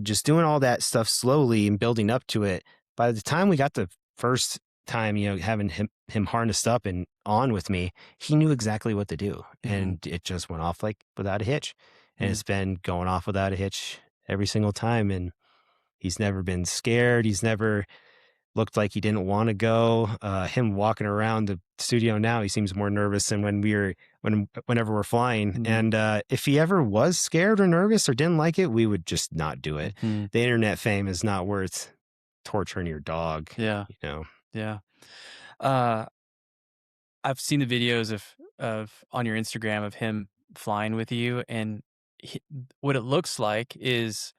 just doing all that stuff slowly and building up to it, by the time we got the first time, having him harnessed up and on with me, he knew exactly what to do. Mhm. And it just went off like without a hitch. And Mm. it's been going off without a hitch every single time. And he's never been scared. He's never looked like he didn't want to go. Him walking around the studio now, he seems more nervous than whenever we're flying. Mhm. And if he ever was scared or nervous or didn't like it, we would just not do it. Mhm. The internet fame is not worth torturing your dog. Yeah. You know. Yeah. Uh, I've seen the videos of on your Instagram of him flying with you, and what it looks like is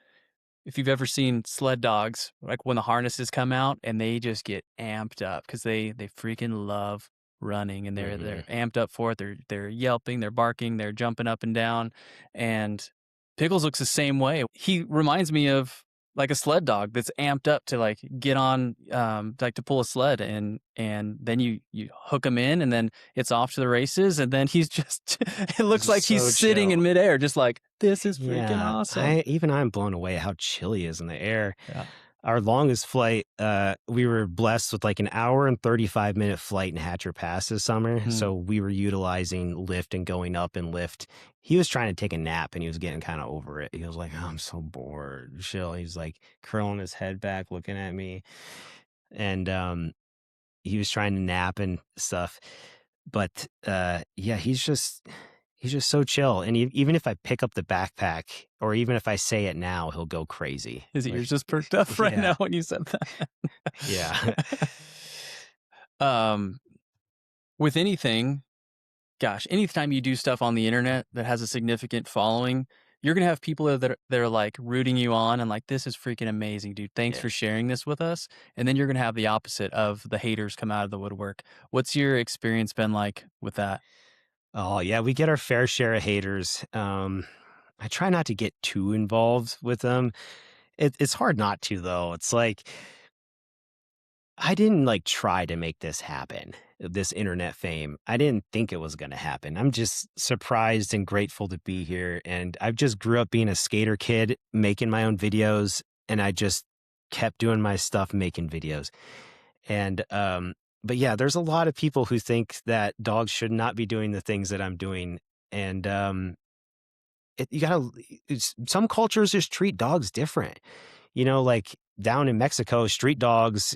if you've ever seen sled dogs, like when the harnesses come out and they just get amped up because they freaking love running, and they're Hmm. amped up for it. They're yelping, they're barking, they're jumping up and down, and Pickles looks the same way. He reminds me of like a sled dog that's amped up to like get on, like to pull a sled, and then you hook him in, and then it's off to the races, and then he's just it He's looks just like he's so sitting in chill. midair, just like, this is freaking Yeah, awesome. I'm blown away how chill he is in the air. Yeah. Our longest flight, we were blessed with like an hour and 35-minute flight in Hatcher Pass this summer. Mm. So we were utilizing lift and going up and lift. He was trying to take a nap and he was getting kind of over it. He was like, "Oh, I'm so bored." Chill. He's like curling his head back, looking at me. And he was trying to nap and stuff. But yeah, he's just so chill. And even if I pick up the backpack or even if I say it now, he'll go crazy. His Like, ears just perked up right now yeah, when you said yeah. that. um, with anything, gosh, anytime you do stuff on the internet that has a significant following, you're gonna have people that are like rooting you on and like, this is freaking amazing, dude. Thanks Yeah. for sharing this with us. And then you're gonna have the opposite of the haters come out of the woodwork. What's your experience been like with that? Oh, yeah, we get our fair share of haters. I try not to get too involved with them. It's hard not to, though. It's like I didn't like try to make this happen, this internet fame. I didn't think it was going to happen. I'm just surprised and grateful to be here. And I've just grew up being a skater kid, making my own videos, and I just kept doing my stuff, making videos. And but yeah, there's a lot of people who think that dogs should not be doing the things that I'm doing. And you gotta, some cultures just treat dogs different. Like down in Mexico, street dogs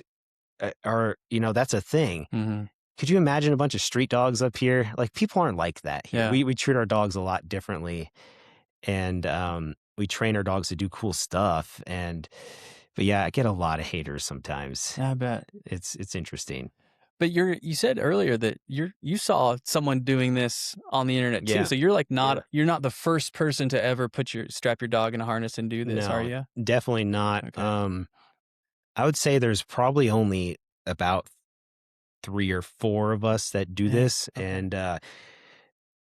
are, that's a thing. Mm-hmm. Could you imagine a bunch of street dogs up here? Like people aren't like that here. Yeah. We treat our dogs a lot differently, and we train our dogs to do cool stuff. But yeah, I get a lot of haters sometimes. Yeah, I bet. It's interesting. But you said earlier that you saw someone doing this on the internet too. Yeah. So you're like Yeah. you're not the first person to ever strap your dog in a harness and do this, are No, you? definitely not. Okay. I would say there's probably only about 3 or 4 of us that do Dang. this, Okay. and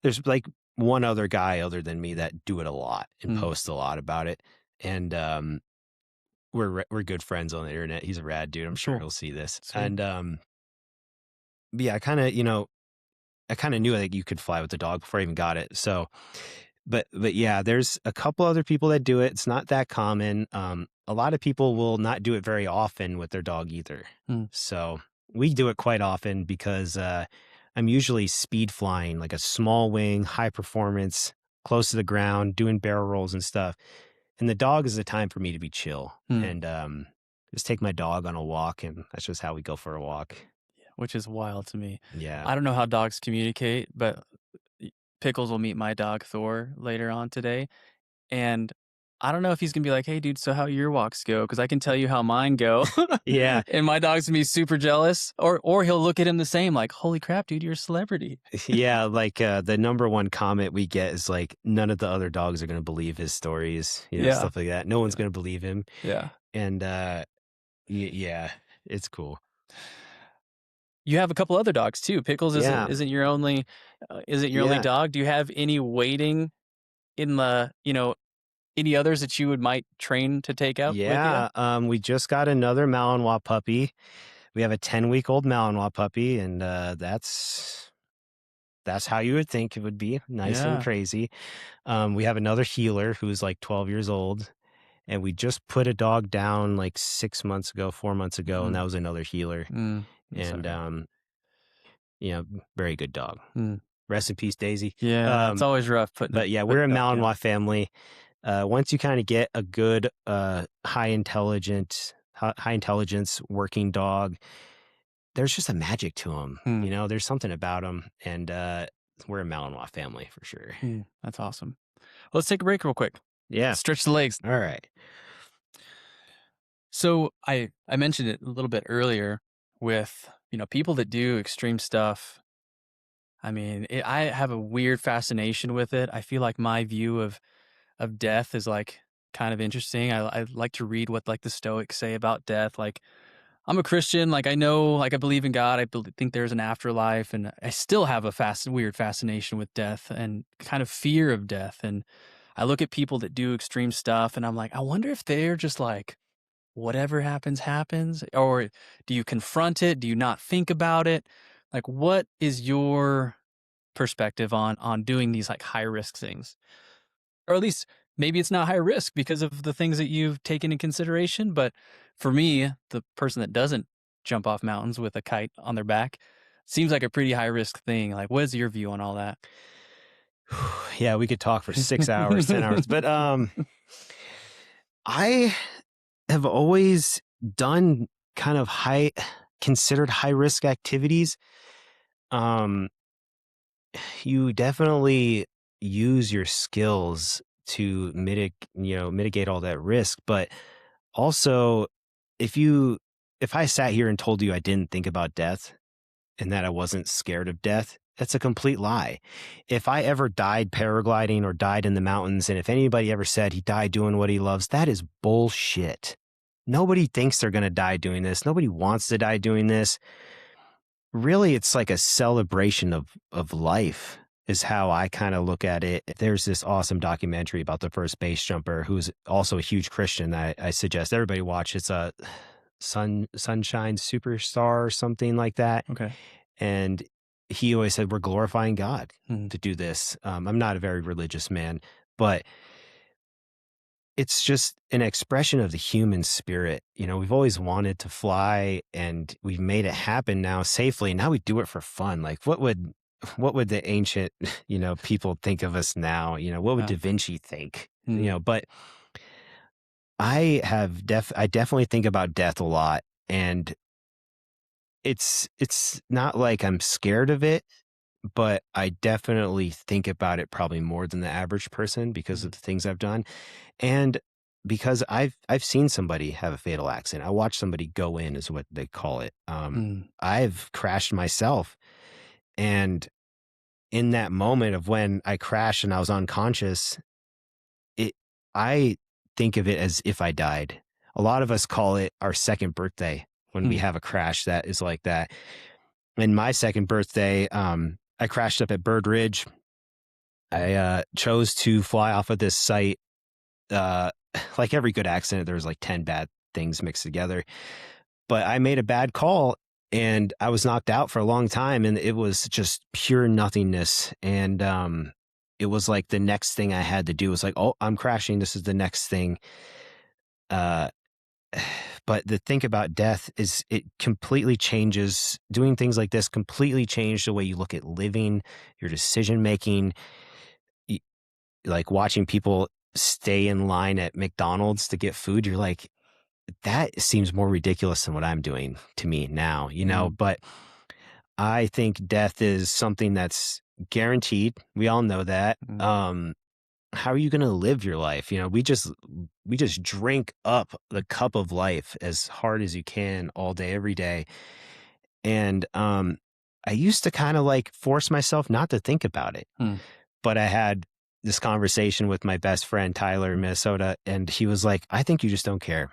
there's like one other guy other than me that do it a lot and Mm. post a lot about it. And we're good friends on the internet. He's a rad dude. I'm sure Cool. he'll see this. Sweet. And but yeah, I kind of knew that you could fly with the dog before I even got it. So, but yeah, there's a couple other people that do it. It's not that common. A lot of people will not do it very often with their dog either. Mm. So we do it quite often because I'm usually speed flying, like a small wing, high performance, close to the ground, doing barrel rolls and stuff. And the dog is the time for me to be chill and just take my dog on a walk, and that's just how we go for a walk. Which is wild to me. Yeah. I don't know how dogs communicate, but Pickles will meet my dog Thor later on today, and I don't know if he's gonna be like, "Hey, dude, so how your walks go?" Because I can tell you how mine go, Yeah. and my dog's gonna be super jealous, or he'll look at him the same, like, "Holy crap, dude, you're a celebrity." Yeah. Like the number one comment we get is like, none of the other dogs are going to believe his stories, Yeah. stuff like that. No one's going to believe him. Yeah. And yeah, it's cool. You have a couple other dogs too. Pickles Yeah. isn't your only only Yeah. dog. Do you have any waiting in the any others that you might train to take out with you? Yeah. We just got another Malinois puppy. We have a 10-week-old Malinois puppy, and that's how you would think it would be, nice and Yeah. crazy. We have another healer who's like 12 years old, and we just put a dog down like 4 months ago, and that was another healer. I'm And sorry. very good dog. Mm. Rest in peace, Daisy. Yeah, it's always rough putting But yeah, we're a putting dogs down. Malinois family. Once you kind of get a good high intelligence working dog, there's just a magic to them. Mm. There's something about them, and we're a Malinois family for sure. That's awesome. Let's take a break real quick. Yeah. Stretch the legs. All right. So I mentioned it a little bit earlier with, people that do extreme stuff. I mean, I have a weird fascination with it. I feel like my view of death is like kind of interesting. I like to read what like the Stoics say about death. Like, I'm a Christian. Like, I know, like I believe in God. Think there's an afterlife, and I still have a weird fascination with death and kind of fear of death. And I look at people that do extreme stuff and I'm like, I wonder if they're just like, whatever happens, happens. Or do you confront it? Do you not think about it? Like, what is your perspective on doing these like high risk things? Or at least maybe it's not high risk because of the things that you've taken in consideration. But for me, the person that doesn't jump off mountains with a kite on their back seems like a pretty high risk thing. Like, what is your view on all that? Yeah, we could talk for 6 hours, 10 hours. But I have always done kind of considered high risk activities. Um, you definitely use your skills to mitigate all that risk. But also, if you, if I sat here and told you I didn't think about death and that I wasn't scared of death, that's a complete lie. If I ever died paragliding or died in the mountains, and if anybody ever said he died doing what he loves, that is bullshit. Nobody thinks they're going to die doing this. Nobody wants to die doing this. Really, it's like a celebration of life is how I kind of look at it. There's this awesome documentary about the first base jumper who's also a huge Christian that I suggest everybody watch. It's a Sunshine Superstar or something like that. Okay. And he always said, we're glorifying God Hmm. to do this. I'm not a very religious man, but it's just an expression of the human spirit. You know, we've always wanted to fly and we've made it happen now safely. Now we do it for fun. Like what would the ancient, people think of us now? What would Yeah. Da Vinci think? Hmm. But I definitely think about death a lot, and it's not like I'm scared of it, but I definitely think about it probably more than the average person because of Hmm. the things I've done. And because I've seen somebody have a fatal accident. I watched somebody go in, is what they call it. Hmm. I've crashed myself. And in that moment of when I crashed and I was unconscious, it I think of it as if I died. A lot of us call it our second birthday when we Hmm. have a crash that is like that. In my second birthday, I crashed up at Bird Ridge. I chose to fly off of this site. Uh, like every good accident, there was like 10 bad things mixed together. But I made a bad call and I was knocked out for a long time, and it was just pure nothingness. And it was like the next thing I had to do was like, oh, I'm crashing. This is the next thing. Uh, but the thing about death is it completely changes. Doing things like this completely changed the way you look at living, your decision making. Like watching people stay in line at McDonald's to get food, you're like, that seems more ridiculous than what I'm doing to me now. Hmm. But I think death is something that's guaranteed. We all know that. Hmm. How are you going to live your life? We just drink up the cup of life as hard as you can all day, every day. And I used to kind of like force myself not to think about it. Hmm. But I had this conversation with my best friend, Tyler, in Minnesota, and he was like, I think you just don't care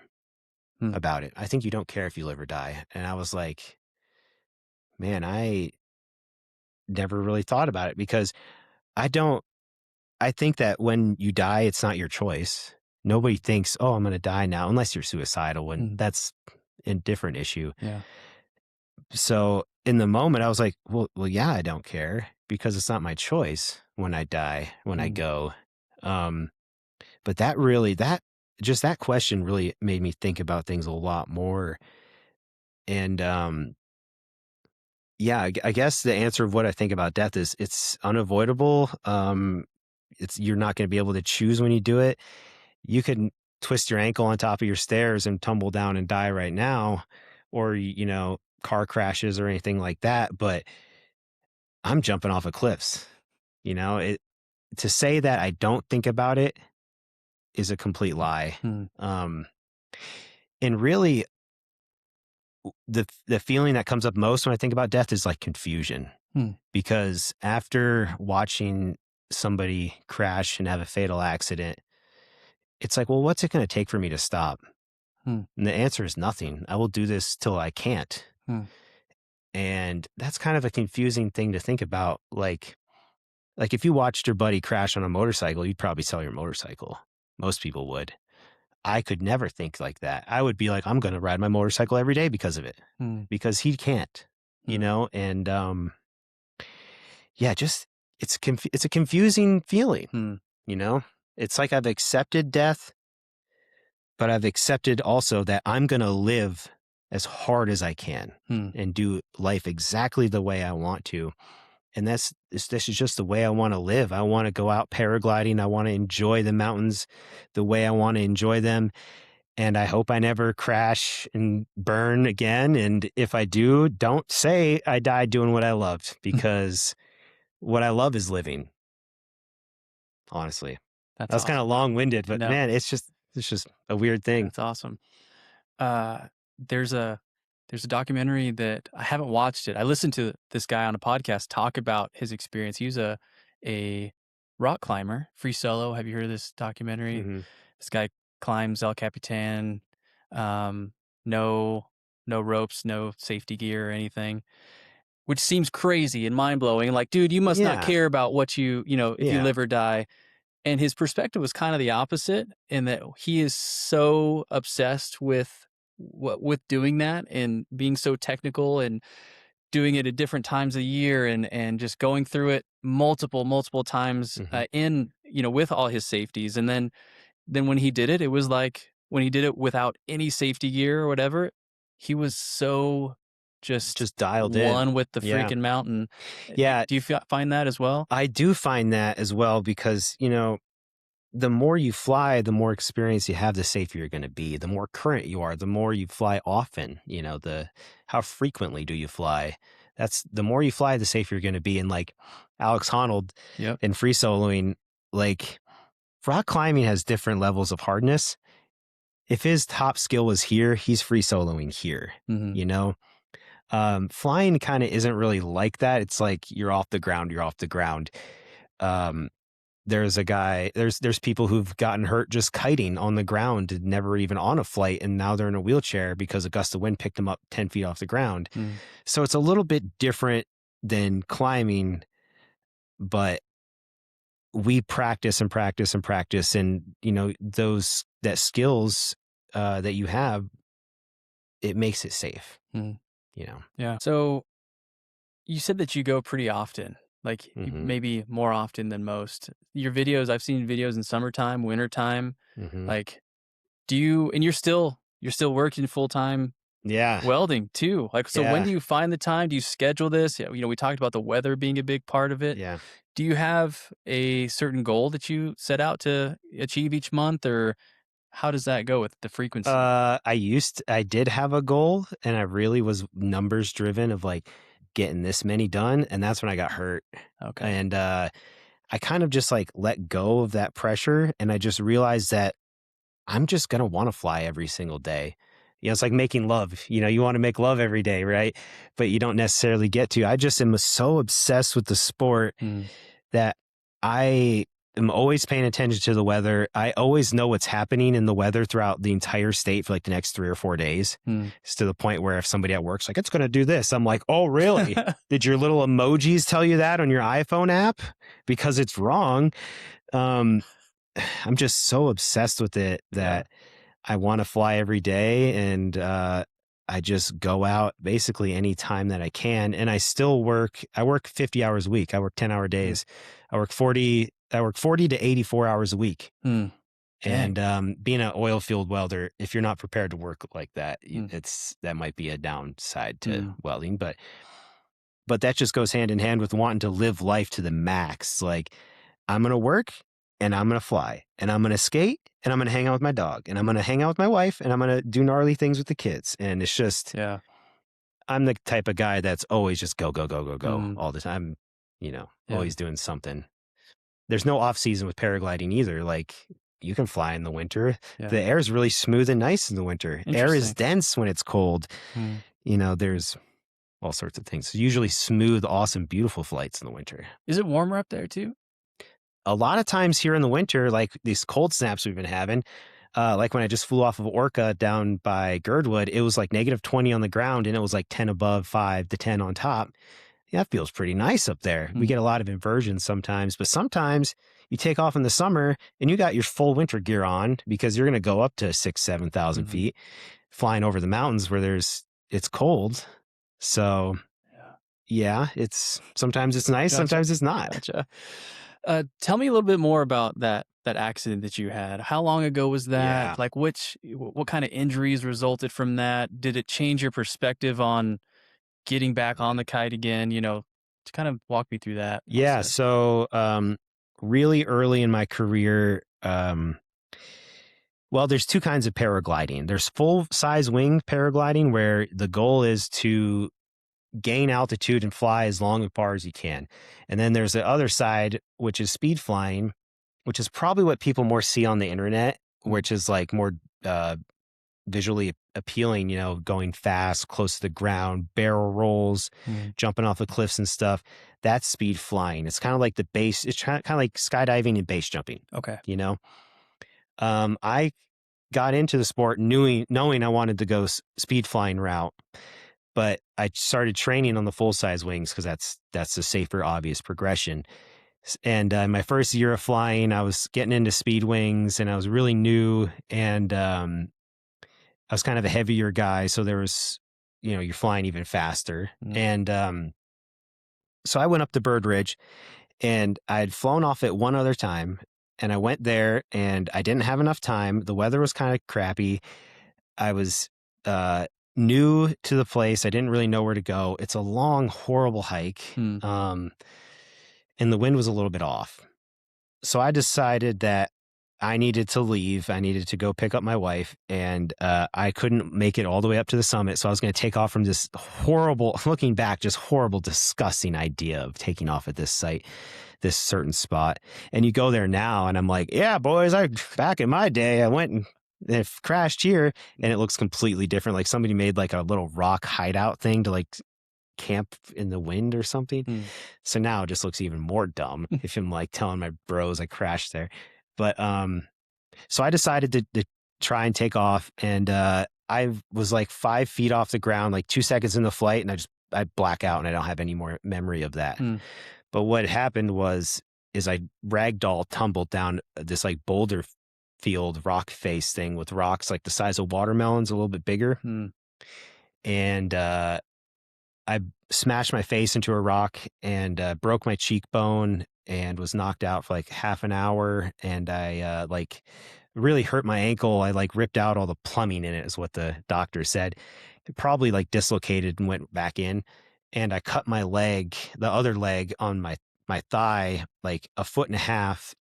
Hmm. about it. I think you don't care if you live or die. And I was like, man, I never really thought about it because I don't, I think that when you die, it's not your choice. Nobody thinks, oh, I'm going to die now, unless you're suicidal, and Hmm. that's a different issue. Yeah. So in the moment, I was like, well, yeah, I don't care because it's not my choice when I die, when I Hmm. go. Um, But that question really made me think about things a lot more. And yeah, I guess the answer of what I think about death is it's unavoidable. You're not going to be able to choose when you do it. You could twist your ankle on top of your stairs and tumble down and die right now, or car crashes or anything like that. But I'm jumping off of cliffs. It To say that I don't think about it is a complete lie. Hmm. Um, and really, the feeling that comes up most when I think about death is like confusion, Hmm. because after watching somebody crash and have a fatal accident, it's like, well, what's it going to take for me to stop? Hmm. And the answer is nothing. I will do this till I can't. Hmm. And that's kind of a confusing thing to think about. Like, Like if you watched your buddy crash on a motorcycle, you'd probably sell your motorcycle. Most people would. I could never think like that. I would be like, I'm going to ride my motorcycle every day because of it, Hmm. because he can't, you Hmm. know? And, yeah, just, it's a confusing feeling, Hmm. you know? It's like I've accepted death, but I've accepted also that I'm going to live as hard as I can Hmm. and do life exactly the way I want to. And this is just the way I want to live. I want to go out paragliding. I want to enjoy the mountains the way I want to enjoy them. And I hope I never crash and burn again. And if I do, don't say I died doing what I loved, because what I love is living, honestly. That That's was kind of awesome. long-winded, but No, man, it's just a weird thing. that's awesome. Uh, there's a there's a documentary that I haven't watched it. I listened to this guy on a podcast talk about his experience. He was a rock climber, free solo. Have you heard of this documentary? Hmm. This guy climbs El Capitan, um, no no ropes, no safety gear or anything, which seems crazy and mind blowing. Like, dude, you must not Yeah. care about what if you Yeah. live or die. And his perspective was kind of the opposite, in that he is so obsessed with doing that and being so technical and doing it at different times of the year, and just going through it multiple times, Hmm. in with all his safeties. And then when he did it, it was like when he did it without any safety gear or whatever, he was so just Just dialed in. one with the Yeah. freaking mountain. Yeah. Do you find that as well? I do find that as well, because, the more you fly, the more experience you have, the safer you're going to be. The more current you are, the more you fly often, how frequently do you fly? That's the more you fly, the safer you're going to be. And like Alex Honnold Yep. in free soloing, like rock climbing has different levels of hardness. If his top skill was here, he's free soloing here, Hmm. you know? Flying kind of isn't really like that. It's like you're off the ground, you're off the ground. Um, there's people who've gotten hurt just kiting on the ground, and never even on a flight, and now they're in a wheelchair because a gust of wind picked them up 10 feet off the ground. Mm. So it's a little bit different than climbing, but we practice and practice and practice, and that skills that you have, it makes it safe. Mm. you know Yeah. So you said that you go pretty often, like hmm maybe more often than most. Your videos, I've seen videos in summertime, wintertime. hmm Like, and you're still working full time yeah. welding too. Like, so when Yeah. do you find the time? Do you schedule this? Yeah, we talked about the weather being a big part of it. Yeah. Do you have a certain goal that you set out to achieve each month, or how does that go with the frequency? I did have a goal, and I really was numbers driven, of like getting this many done. And that's when I got hurt. Okay. And, I kind of just like let go of that pressure. And I just realized that I'm just going to want to fly every single day. It's like making love. You want to make love every day, right? But you don't necessarily get to. I just am so obsessed with the sport Mm. that I am always paying attention to the weather. I always know what's happening in the weather throughout the entire state for like the next 3 or 4 days. Mm. It's to the point where if somebody at work's like, it's going to do this, I'm like, oh, really? Did your little emojis tell you that on your iPhone app? Because it's wrong. Um, I'm just so obsessed with it Yeah. that I want to fly every day. And, I just go out basically any time that I can. And I work 50 hours a week. I work 10-hour Mm. days. I work 40 to 84 hours a week. Mm. Dang. And, being an oil field welder, if you're not prepared to work like that, Mm. that might be a downside to Mm. welding, but that just goes hand in hand with wanting to live life to the max. Like, I'm going to work, and I'm going to fly, and I'm going to skate, and I'm going to hang out with my dog, and I'm going to hang out with my wife, and I'm going to do gnarly things with the kids. And it's just, Yeah. I'm the type of guy that's always just go, go, go, go, go Mm. all the time, Yeah. always doing something. There's no off season with paragliding either. Like, you can fly in the winter. Yeah. The air is really smooth and nice in the winter. Air is Interesting. dense when it's cold. Mm. There's all sorts of things. Usually smooth, awesome, beautiful flights in the winter. Is it warmer up there too? A lot of times here in the winter, like these cold snaps we've been having, like when I just flew off of Orca down by Girdwood, it was like -20 on the ground, and it was like 10 above, 5 to 10 on top. yeah, that feels pretty nice up there. We get a lot of inversions sometimes, but sometimes you take off in the summer and you got your full winter gear on because you're going to go up to 6,000, 7,000 feet flying over the mountains where it's cold. So yeah, sometimes it's nice, Gotcha. sometimes it's not. Gotcha. Tell me a little bit more about that accident that you had. How long ago was Yeah. that? Like, what kind of injuries resulted from that? Did it change your perspective on getting back on the kite again? To kind of walk me through that Yeah. process. So, really early in my career, well, there's two kinds of paragliding. There's full size wing paragliding where the goal is to gain altitude and fly as long and far as you can. And then there's the other side, which is speed flying, which is probably what people more see on the internet, which is like more visually appealing, going fast, close to the ground, barrel rolls, jumping off the cliffs and stuff. That's speed flying. It's kind of like it's kind of like skydiving and base jumping. Okay. I got into the sport knowing I wanted to go speed flying route, but I started training on the full size wings because that's a safer, obvious progression. And my first year of flying, I was getting into speed wings, and I was really new, and I was kind of a heavier guy, so there was, you're flying even faster. And so I went up to Bird Ridge, and I had flown off it one other time, and I went there, and I didn't have enough time. The weather was kind of crappy. I was new to the place. I didn't really know where to go. It's a long, horrible hike, and the wind was a little bit off. So I decided that I needed to leave. I needed to go pick up my wife, and I couldn't make it all the way up to the summit. So I was going to take off from this horrible, looking back, just horrible, disgusting idea of taking off at this site, this certain spot. And you go there now, and I'm like, yeah, boys, back in my day, I went and crashed here, and it looks completely different. Like somebody made like a little rock hideout thing to like camp in the wind or something. So now it just looks even more dumb if I'm like telling my bros I crashed there. But so I decided to try and take off, and I was like 5 feet off the ground, like 2 seconds in the flight, and I black out, and I don't have any more memory of that. But what happened is I ragdoll tumbled down this like boulder field rock face thing with rocks like the size of watermelons, a little bit bigger, and I smashed my face into a rock and broke my cheekbone and was knocked out for like half an hour. And I like really hurt my ankle. I like ripped out all the plumbing in it, is what the doctor said. It probably like dislocated and went back in. And I cut my leg, the other leg on my thigh, like 1.5 feet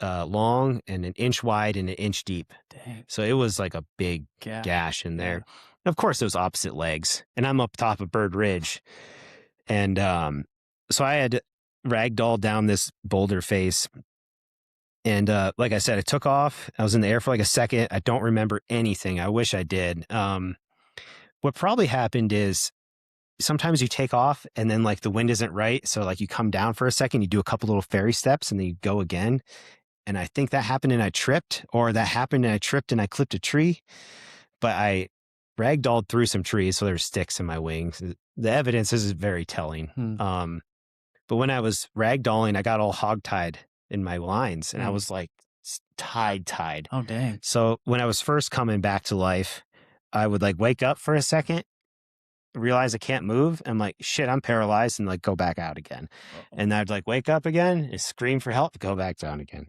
long and 1 inch wide and 1 inch deep. Dang. So it was like a big gash in there. And of course, those opposite legs. And I'm up top of Bird Ridge. And so I had ragdolled down this boulder face. And like I said, I took off. I was in the air for like a second. I don't remember anything. I wish I did. What probably happened is sometimes you take off and then like the wind isn't right. So like you come down for a second, you do a couple little fairy steps, and then you go again. And I think that happened and I tripped, or that happened and I tripped and I clipped a tree. But I ragdolled through some trees, so there's sticks in my wings. The evidence is very telling. But when I was ragdolling, I got all hogtied in my lines, and I was like tied. Oh, dang. So when I was first coming back to life, I would like wake up for a second, realize I can't move. I'm like, shit, I'm paralyzed, and like go back out again. And I'd like wake up again and scream for help, go back down again.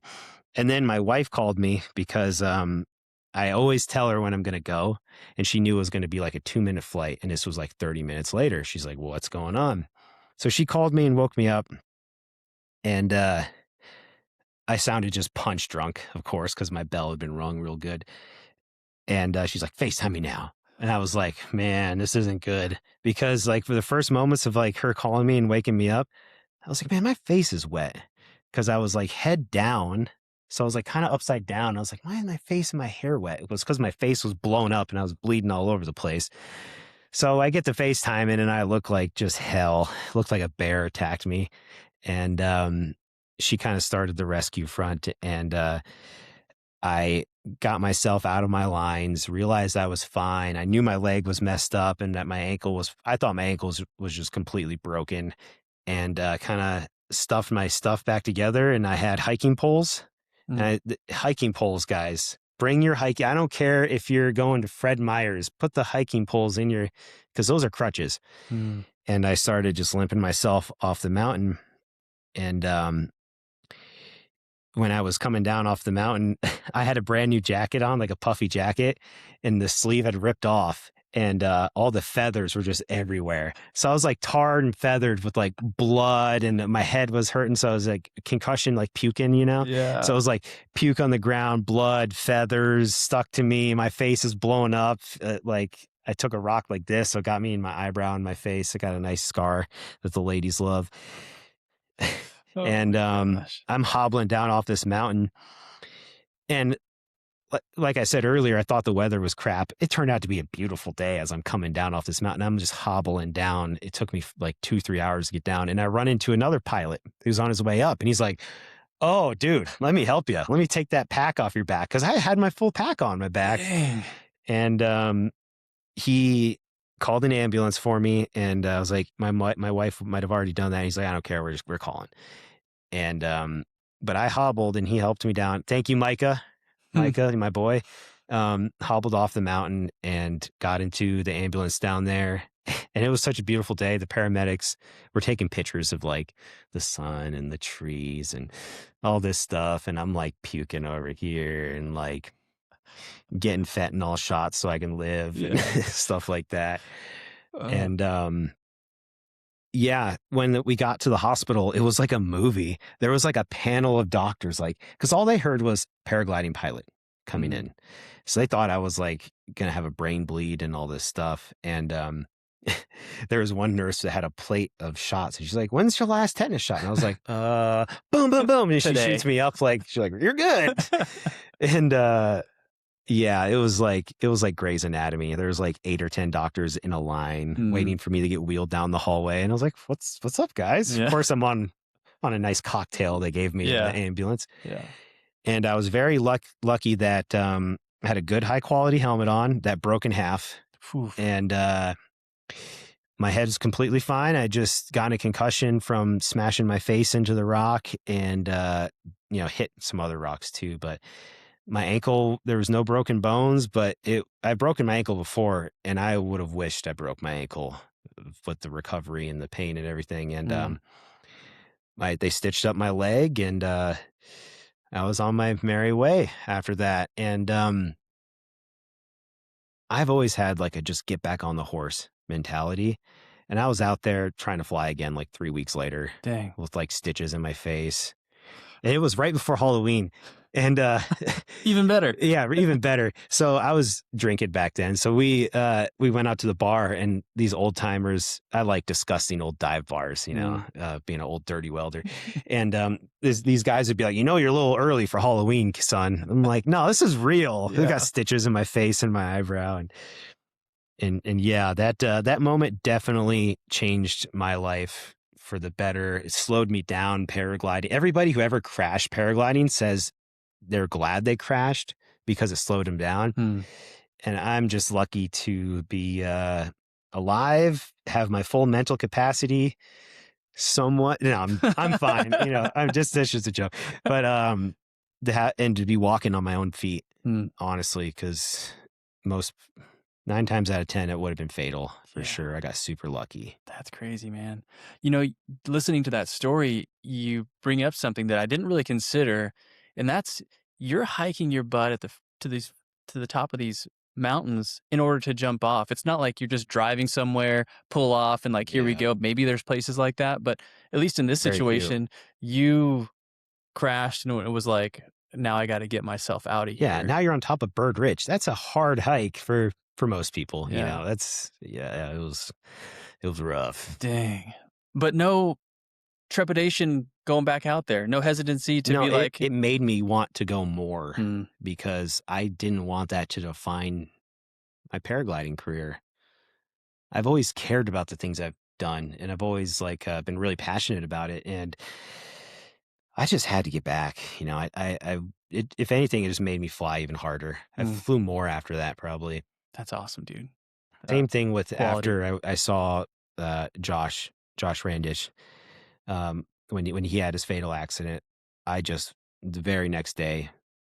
And then my wife called me because I always tell her when I'm going to go, and she knew it was going to be like a 2-minute flight. And this was like 30 minutes later. She's like, well, what's going on? So she called me and woke me up, and I sounded just punch drunk, of course, because my bell had been rung real good. And she's like, FaceTime me now. And I was like, man, this isn't good. Because like for the first moments of like her calling me and waking me up, I was like, man, my face is wet. Because I was like head down. So I was like kind of upside down. I was like, why is my face and my hair wet? It was because my face was blown up and I was bleeding all over the place. So I get to FaceTime and I look like just hell. It looked like a bear attacked me. And she kind of started the rescue front. And I got myself out of my lines, realized I was fine. I knew my leg was messed up and that my ankle was, I thought my ankle was just completely broken. and kind of stuffed my stuff back together. And I had hiking poles. The hiking poles, guys, bring your hiking. I don't care if you're going to Fred Meyer's, put the hiking poles in your, because those are crutches. And I started just limping myself off the mountain. And when I was coming down off the mountain, I had a brand new jacket on, like a puffy jacket, and the sleeve had ripped off. And all the feathers were just everywhere. So I was like tarred and feathered with like blood, and my head was hurting. So I was like concussion, like puking, you know? Yeah. So it was like puke on the ground, blood, feathers stuck to me. My face is blowing up. Like I took a rock like this. So it got me in my eyebrow and my face. I got a nice scar that the ladies love. And I'm hobbling down off this mountain. And like I said earlier, I thought the weather was crap. It turned out to be a beautiful day as I'm coming down off this mountain. I'm just hobbling down. It took me like 2-3 hours to get down. And I run into another pilot who's on his way up. And he's like, "Oh, dude, let me help you. Let me take that pack off your back." Because I had my full pack on my back. Dang. And he called an ambulance for me. And I was like, my wife might have already done that. He's like, "I don't care. We're calling." And but I hobbled and he helped me down. Thank you, Micah, my boy. Hobbled off the mountain and got into the ambulance down there. And it was such a beautiful day. The paramedics were taking pictures of like the sun and the trees and all this stuff. And I'm like puking over here and like getting fentanyl shots so I can live and stuff like that. And yeah, when we got to the hospital, it was like a movie. There was like a panel of doctors, like, because all they heard was paragliding pilot coming in. So they thought I was like going to have a brain bleed and all this stuff. And there was one nurse that had a plate of shots. And she's like, "When's your last tetanus shot?" And I was like, boom, boom, boom. And she shoots me up like, she's like, "You're good." And yeah, it was like Grey's Anatomy. There was like 8 or 10 doctors in a line waiting for me to get wheeled down the hallway. And I was like, what's up, guys? Of course, I'm on a nice cocktail they gave me in the ambulance. Yeah. And I was very lucky that I had a good high quality helmet on that broke in half. And my head's completely fine. I just got a concussion from smashing my face into the rock and hit some other rocks too. But my ankle, there was no broken bones, but I've broken my ankle before, and I would have wished I broke my ankle with the recovery and the pain and everything. And they stitched up my leg, and I was on my merry way after that. And I've always had like a just get back on the horse mentality. And I was out there trying to fly again like 3 weeks later. Dang. With like stitches in my face. And it was right before Halloween. And even better. Yeah, even better. So I was drinking back then. So we went out to the bar, and these old timers, I like disgusting old dive bars, being an old dirty welder. And these guys would be like, "You're a little early for Halloween, son." I'm like, "No, this is real." I got stitches in my face and my eyebrow, and yeah, that moment definitely changed my life for the better. It slowed me down paragliding. Everybody who ever crashed paragliding says they're glad they crashed because it slowed them down. And I'm just lucky to be alive, have my full mental capacity somewhat. No, I'm fine. That's just a joke. But and to be walking on my own feet, honestly, because 9 times out of 10, it would have been fatal for sure. I got super lucky. That's crazy, man. Listening to that story, you bring up something that I didn't really consider, and that's you're hiking your butt to the top of these mountains in order to jump off. It's not like you're just driving somewhere, pull off, and like, here we go. Maybe there's places like that, but at least in this situation, you crashed, and it was like, now I got to get myself out of here. Yeah, now you're on top of Bird Ridge. That's a hard hike for most people. It was rough. Dang. But no trepidation going back out there, no hesitancy to be like, it made me want to go more because I didn't want that to define my paragliding career. I've always cared about the things I've done, and I've always been really passionate about it, and I just had to get back. If anything, it just made me fly even harder. I flew more after that, probably. That's awesome, dude. Same thing with quality. After I saw Josh Randish. When he had his fatal accident, I just the very next day,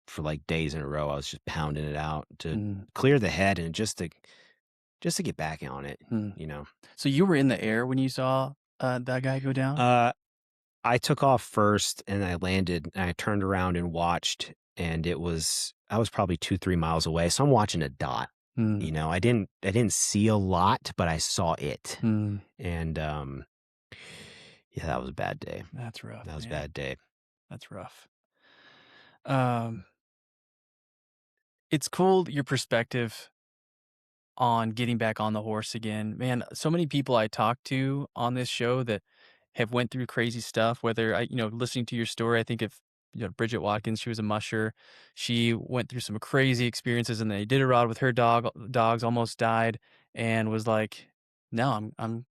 for like days in a row, I was just pounding it out to Mm, clear the head and just to get back on it, mm. you know. So you were in the air when you saw that guy go down? Uh, I took off first and I landed and I turned around and watched, and I was probably 2, 3 miles away. So I'm watching a dot. Mm, I didn't see a lot, but I saw it. mm. And yeah, that was a bad day. That's rough, That was a man. bad day. That's rough. Um, it's cool your perspective on getting back on the horse again. Man, so many people I talk to on this show that have went through crazy stuff, whether listening to your story, I think of Bridget Watkins, she was a musher. She went through some crazy experiences and they did a rod with her dogs almost died and was like, "No, I'm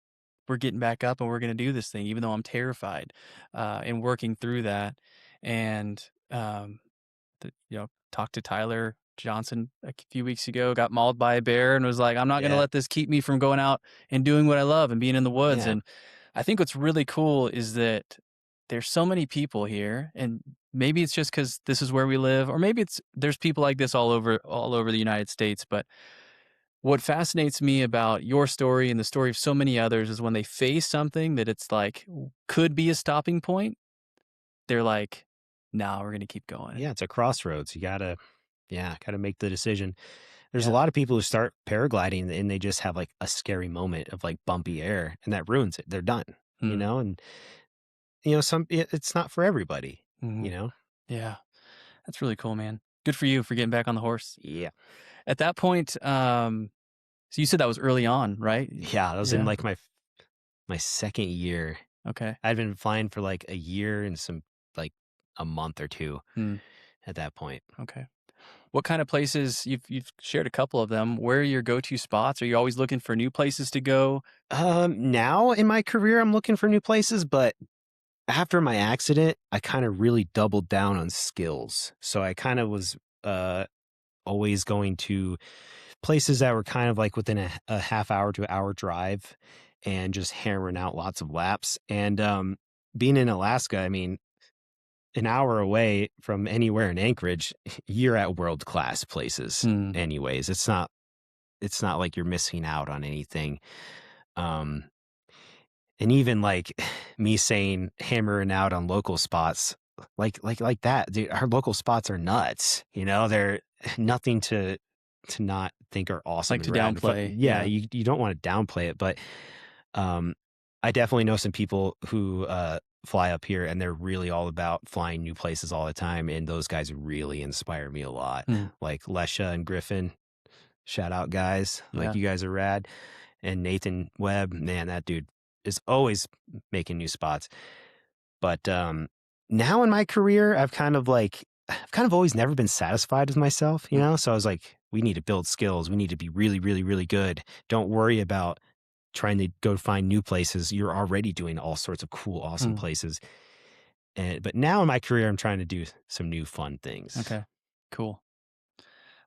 we're getting back up and we're going to do this thing even though I'm terrified." And working through that and um talked to Tyler Johnson a few weeks ago, got mauled by a bear and was like, "I'm not gonna Yeah. let this keep me from going out and doing what I love and being in the woods." Yeah. And I think what's really cool is that there's so many people here, and maybe it's just because this is where we live, or maybe there's people like this all over the United States. But what fascinates me about your story and the story of so many others is when they face something that it's like could be a stopping point, they're like, "No, we're gonna keep going." Yeah. It's a crossroads. Gotta make the decision. There's a Yeah. lot of people who start paragliding and they just have like a scary moment of like bumpy air and that ruins it. They're done, Mm. and it's not for everybody, you Mhm. know? Yeah. That's really cool, man. Good for you for getting back on the horse. Yeah. At that point, so you said that was early on, right? Yeah. That was in Yeah. like my second year. Okay. I'd been flying for like a year and like a month or two Mm, at that point. okay. What kind of places you've shared a couple of them. Where are your go-to spots? Are you always looking for new places to go? Now in my career, I'm looking for new places, but after my accident, I kind of really doubled down on skills. So I kind of was uh, always going to places that were kind of like within a half hour to hour drive and just hammering out lots of laps. And being in Alaska, I mean, an hour away from anywhere in Anchorage, you're at world class places. Mm, Anyways, it's not like you're missing out on anything. Um, And even, like, me saying hammering out on local spots, like that, dude, our local spots are nuts, They're nothing to not think are awesome like and to rad, but downplay. yeah, Yeah. you don't wanna downplay it, but, um, I definitely know some people who, fly up here, and they're really all about flying new places all the time, and those guys really inspire me a lot, Mm, like Lesha and Griffin, shout out, guys, like, yeah. you guys are rad. And Nathan Webb, man, that dude is always making new spots. But now in my career, I've kind of always never been satisfied with myself, Mm, So I was like, we need to build skills. We need to be really, really, really good. Don't worry about trying to go find new places. You're already doing all sorts of cool, awesome mm, places. But now in my career, I'm trying to do some new fun things. okay. Cool.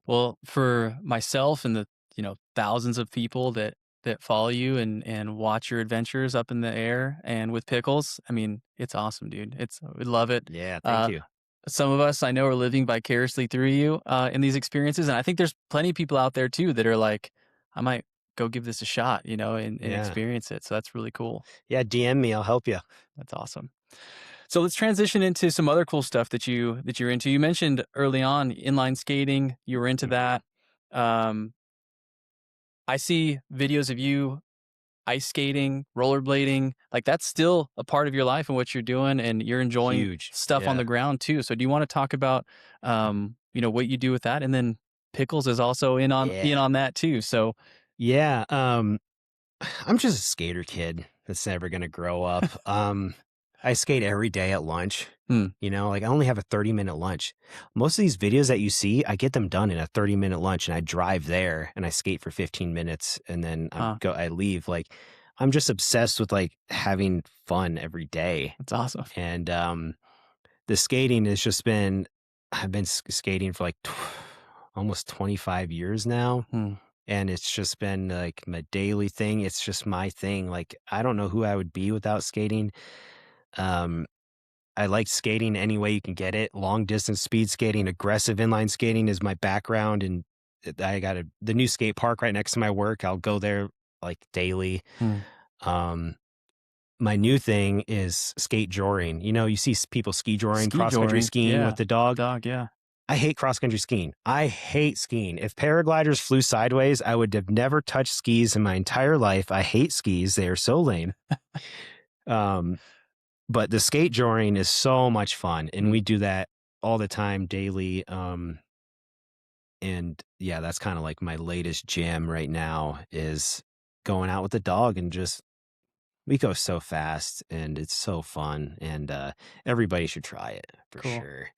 Well, for myself and the, thousands of people that follow you and watch your adventures up in the air and with Pickles, I mean, it's awesome, dude. We love it. Yeah, thank Uh, you. some of us I know are living vicariously through you in these experiences, and I think there's plenty of people out there too that are like, I might go give this a shot, and Yeah. experience it. So that's really cool. Yeah, DM me. I'll help you. That's awesome. So let's transition into some other cool stuff that you're into. You mentioned early on inline skating. You were into Mhm. that. Um, I see videos of you ice skating, rollerblading. Like that's still a part of your life and what you're doing, and you're enjoying Huge. stuff on Yeah. the ground too. So do you want to talk about, what you do with that? And then Pickles is also in Yeah. on that too. So Yeah. I'm just a skater kid that's never gonna grow up. I skate every day at lunch. hmm, Like I only have a 30-minute lunch. Most of these videos that you see, I get them done in a 30-minute lunch and I drive there and I skate for 15 minutes and then huh, I leave. Like I'm just obsessed with like having fun every day. that's awesome. And the skating has just been I've been skating for like almost 25 years now. Hmm, And it's just been like my daily thing. It's just my thing. Like, I don't know who I would be without skating. Um, I like skating any way you can get it. Long distance speed skating, aggressive inline skating is my background, and I got the new skate park right next to my work. I'll go there like daily. Hmm. Um, my new thing is skate joring. You see people ski joring, Ski cross country joring. skiing with Yeah. the The dog. dog. Yeah. I hate cross country skiing. I hate skiing. If paragliders flew sideways, I would have never touched skis in my entire life. I hate skis. They are so lame. Um, but the skate joring is so much fun, and Hmm. we do that all the time, daily. And yeah, that's kind of like my latest jam right now is going out with the dog and just we go so fast and it's so fun, and everybody should try it for Cool. sure.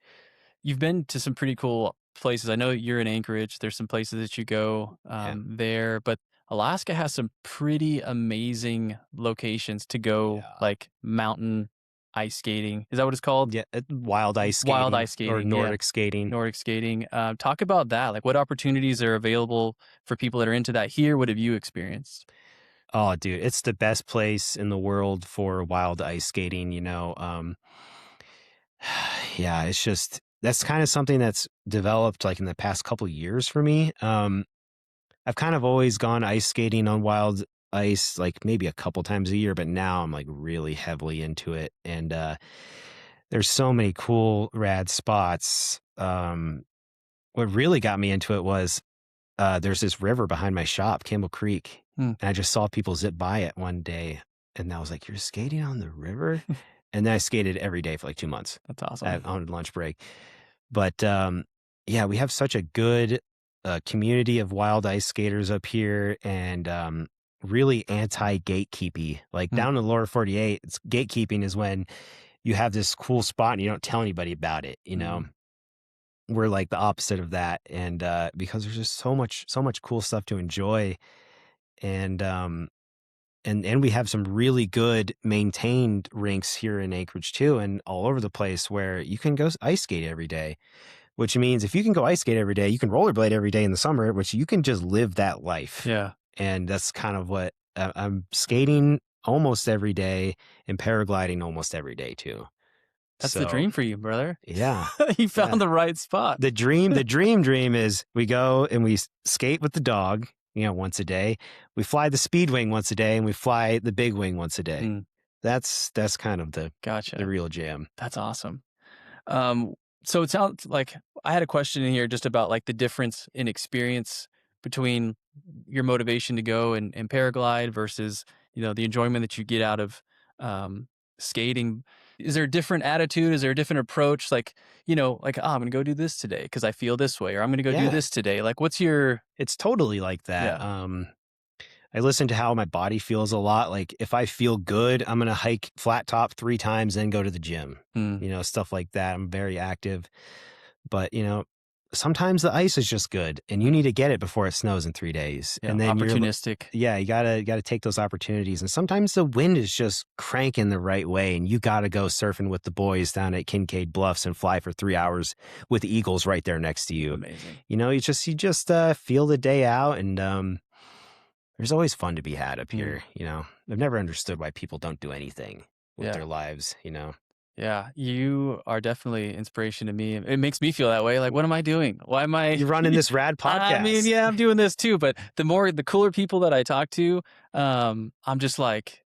You've been to some pretty cool places. I know you're in Anchorage. There's some places that you go Yeah, there, but Alaska has some pretty amazing locations to go, yeah, like mountain ice skating. Is that what it's called? yeah. Wild ice Wild skating ice or skating. Yeah. Nordic skating. Nordic skating. Talk about that. Like, what opportunities are available for people that are into that here? What have you experienced? Oh, dude, it's the best place in the world for wild ice skating. Yeah, it's just that's kind of something that's developed like in the past couple years for me. I've kind of always gone ice skating on wild ice, like maybe a couple times a year, but now I'm like really heavily into it. And there's so many cool, rad spots. What really got me into it was there's this river behind my shop, Campbell Creek, Hmm. and I just saw people zip by it one day, and I was like, "You're skating on the river?" And then I skated every day for like 2 months That's awesome. on lunch break. But yeah, we have such a good community of wild ice skaters up here, and really anti gatekeepy. Like Hmm. down in the lower 48, gatekeeping is when you have this cool spot and you don't tell anybody about it. Hmm. We're like the opposite of that, and because there's just so much cool stuff to enjoy, and and we have some really good maintained rinks here in Anchorage too, and all over the place where you can go ice skate every day. Which means if you can go ice skate every day, you can rollerblade every day in the summer, which you can just live that life. Yeah. And that's kind of what I'm skating almost every day and paragliding almost every day too. That's the So dream for you, brother. yeah, You yeah. found the right spot. The dream is we go and we skate with the dog, once a day. We fly the speed wing once a day, and we fly the big wing once a day. Mm, That's kind of the gotcha. real jam. That's awesome. Um, so it sounds like I had a question in here just about like the difference in experience between your motivation to go and paraglide versus, the enjoyment that you get out of skating. Is there a different attitude? Is there a different approach? Like, I'm going to go do this today because I feel this way, or I'm going to go do Yeah, this today. Like, what's your, it's totally like that. yeah. I listen to how my body feels a lot. Like if I feel good, I'm going to hike flat top 3 times, then go to the gym, Mm, stuff like that. I'm very active, but sometimes the ice is just good and you need to get it before it snows in 3 days. yeah. And then Opportunistic. yeah, you gotta take those opportunities. And sometimes the wind is just cranking the right way and you gotta go surfing with the boys down at Kincaid Bluffs and fly for 3 hours with eagles right there next to you. Amazing. You just feel the day out, and there's always fun to be had up Mm, here. I've never understood why people don't do anything with yeah. their lives. Yeah, you are definitely inspiration to me. It makes me feel that way. Like, what am I doing? Why am I? You're running this rad I mean, podcast. yeah, I'm doing this too. But the cooler people that I talk to, I'm just like,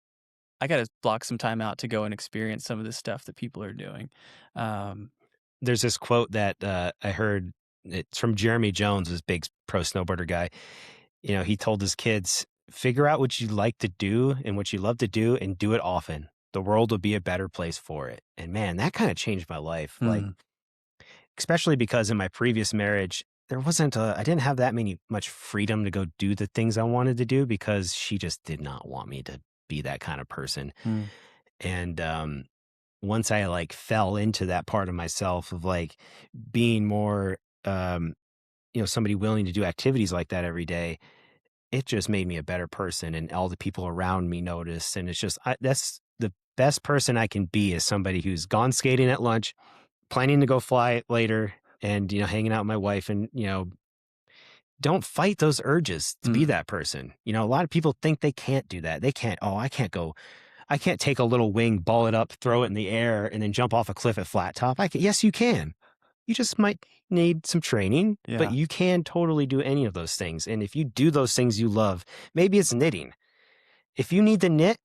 I got to block some time out to go and experience some of this stuff that people are doing. Um, There's this quote that I heard. It's from Jeremy Jones, this big pro snowboarder guy. He told his kids, figure out what you like to do and what you love to do and do it often. The world will be a better place for it. And man, that kind of changed my life. Like, mm, especially because in my previous marriage, I didn't have that much freedom to go do the things I wanted to do because she just did not want me to be that kind of person. mm, And once I like fell into that part of myself of like being more, somebody willing to do activities like that every day, it just made me a better person, and all the people around me noticed. And it's just, that's the best person I can be, is somebody who's gone skating at lunch, planning to go fly later, and, hanging out with my wife, and, don't fight those urges to be mm, that person. A lot of people think they can't do that. They can't, oh, I I can't take a little wing, ball it up, throw it in the air, and then jump off a cliff at flat top. Yes, you can. You just might need some training, but Yeah. you can totally do any of those things. And if you do those things you love, maybe it's knitting. If you need to knit,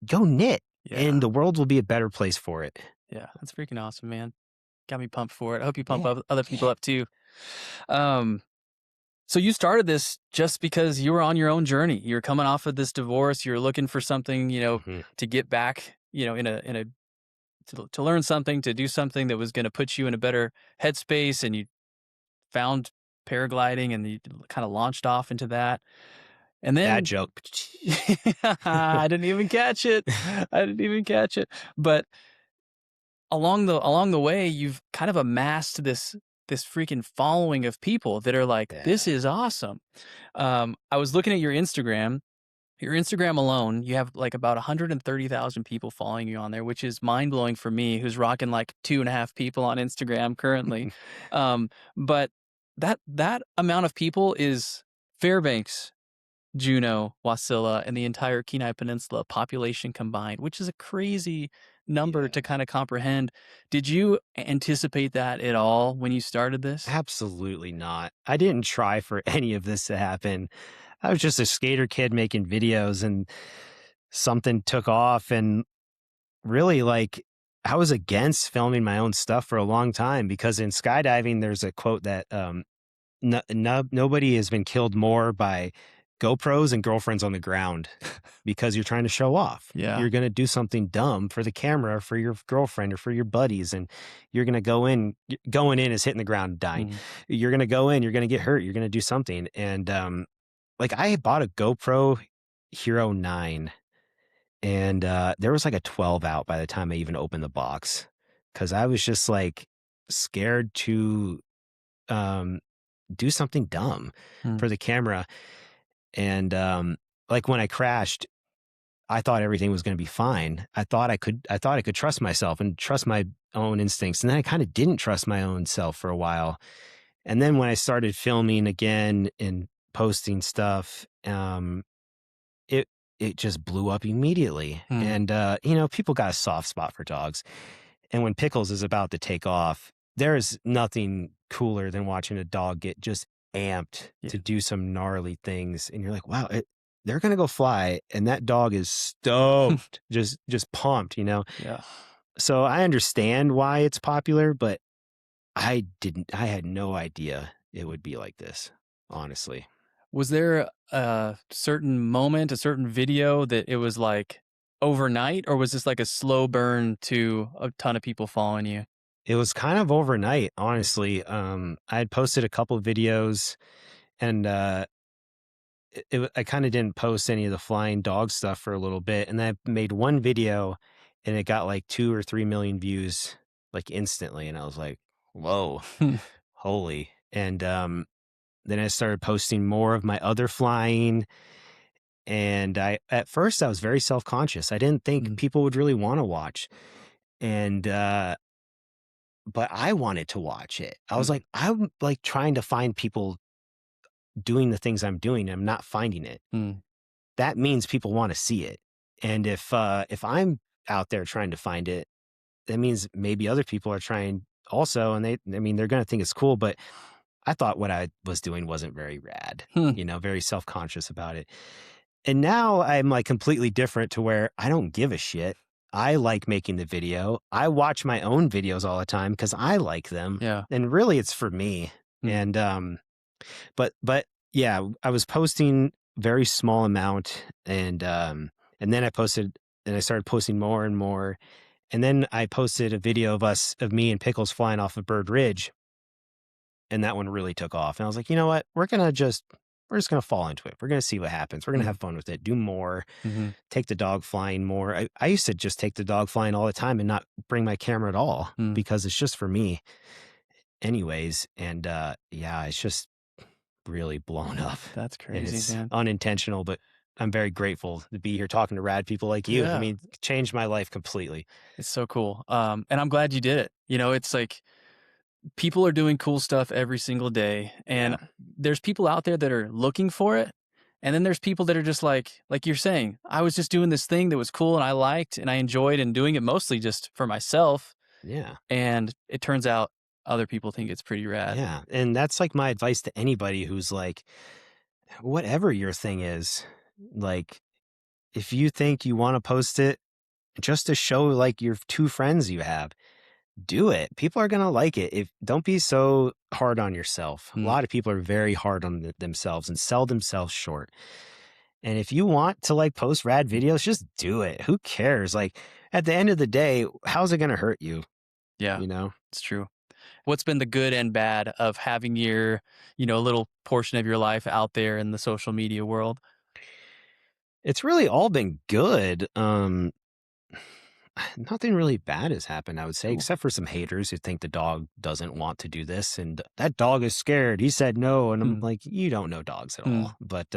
go knit, Yeah. and the world will be a better place for it. Yeah. That's freaking awesome, man. Got me pumped for it. I hope you pump Yeah. other people Yeah. up too. Um, so you started this just because you were on your own journey. You're coming off of this divorce. You're looking for something, Mhm. to get back, to learn something, to do something that was going to put you in a better headspace. And you found paragliding and you kind of launched off into that. And Bad then joke. I didn't even catch it. I didn't even catch it. But along the way, you've kind of amassed this freaking following of people that are like, Yeah. this is awesome. I was looking at your Instagram. Your Instagram alone, you have like about 130,000 people following you on there, which is mind blowing for me, who's rocking like 2.5 people on Instagram currently. But that amount of people is Fairbanks, Juneau, Wasilla, and the entire Kenai Peninsula population combined, which is a crazy number Yeah. to kind of comprehend. Did you anticipate that at all when you started this? Absolutely not. I didn't try for any of this to happen. I was just a skater kid making videos, and something took off. And really, like, I was against filming my own stuff for a long time, because in skydiving, there's a quote that nobody has been killed more by GoPros and girlfriends on the ground, because you're trying to show off. Yeah. You're going to do something dumb for the camera, for your girlfriend or for your buddies. And you're going to going in is hitting the ground and dying. Mm. You're going to go in, you're going to get hurt. You're going to do something. And, like, I had bought a GoPro Hero 9, and, there was like a 12 out by the time I even opened the box. 'Cause I was just like scared to, um, do something dumb Mm. for the camera. And, like, when I crashed, I thought everything was gonna be fine. I thought I could trust myself and trust my own instincts, and then I kinda didn't trust my own self for a while. And then when I started filming again and posting stuff, it it just blew up immediately. Mm. And, people got a soft spot for dogs. And when Pickles is about to take off, there is nothing cooler than watching a dog get just amped Yeah. to do some gnarly things. And you're like, wow, they're going to go fly. And that dog is stoked, just pumped, Yeah. So I understand why it's popular, but I had no idea it would be like this, honestly. Was there a certain moment, a certain video that it was like overnight, or was this like a slow burn to a ton of people following you? It was kind of overnight, honestly. I had posted a couple of videos, and, I kind of didn't post any of the flying dog stuff for a little bit. And then I made one video, and it got like 2 or 3 million views, like, instantly. And I was like, whoa, holy. And, then I started posting more of my other flying. And at first I was very self-conscious. I didn't think Mm. people would really want to watch. And, but I wanted to watch it. I was Mm. like, I'm like trying to find people doing the things I'm doing, and I'm not finding it. Mm. That means people want to see it. And if I'm out there trying to find it, that means maybe other people are trying also, and they're going to think it's cool. But I thought what I was doing wasn't very rad, Hmm. very self-conscious about it. And now I'm like completely different, to where I don't give a shit. I like making the video. I watch my own videos all the time because I like them. Yeah. And really it's for me. Mm. And, but yeah, I was posting very small amount, and then I started posting more and more. And then I posted a video of me and Pickles flying off of Bird Ridge, and that one really took off. And I was like, you know what? We're just going to fall into it. We're going to see what happens. We're going to Mm. have fun with it, do more, Mhm. take the dog flying more. I used to just take the dog flying all the time and not bring my camera at all, Mm. because it's just for me anyways. And, yeah, it's just really blown up. That's And crazy, it's man. unintentional, but I'm very grateful to be here talking to rad people like you. I Yeah. mean, changed my life completely. It's so cool. And I'm glad you did it. It's like people are doing cool stuff every single day, and Yeah. there's people out there that are looking for it, And then there's people that are just like you're saying, I was just doing this thing that was cool and I liked and I enjoyed and doing it mostly just for myself. Yeah. And it turns out other people think it's pretty rad. Yeah. And that's like my advice to anybody who's like, whatever your thing is, like, if you think you want to post it just to show like your two friends you have, do it. People are going to like it. If don't be so hard on yourself. A Mm, lot of people are very hard on themselves and sell themselves short. And if you want to like post rad videos, just do it. Who cares? Like at the end of the day, how's it going to hurt you? yeah, You know? it's true. What's been the good and bad of having your, little portion of your life out there in the social media world? It's really all been good. Nothing really bad has happened, I would say, Cool. except for some haters who think the dog doesn't want to do this and that dog is scared. He said no. And I'm Mm, like, you don't know dogs at mm, all. But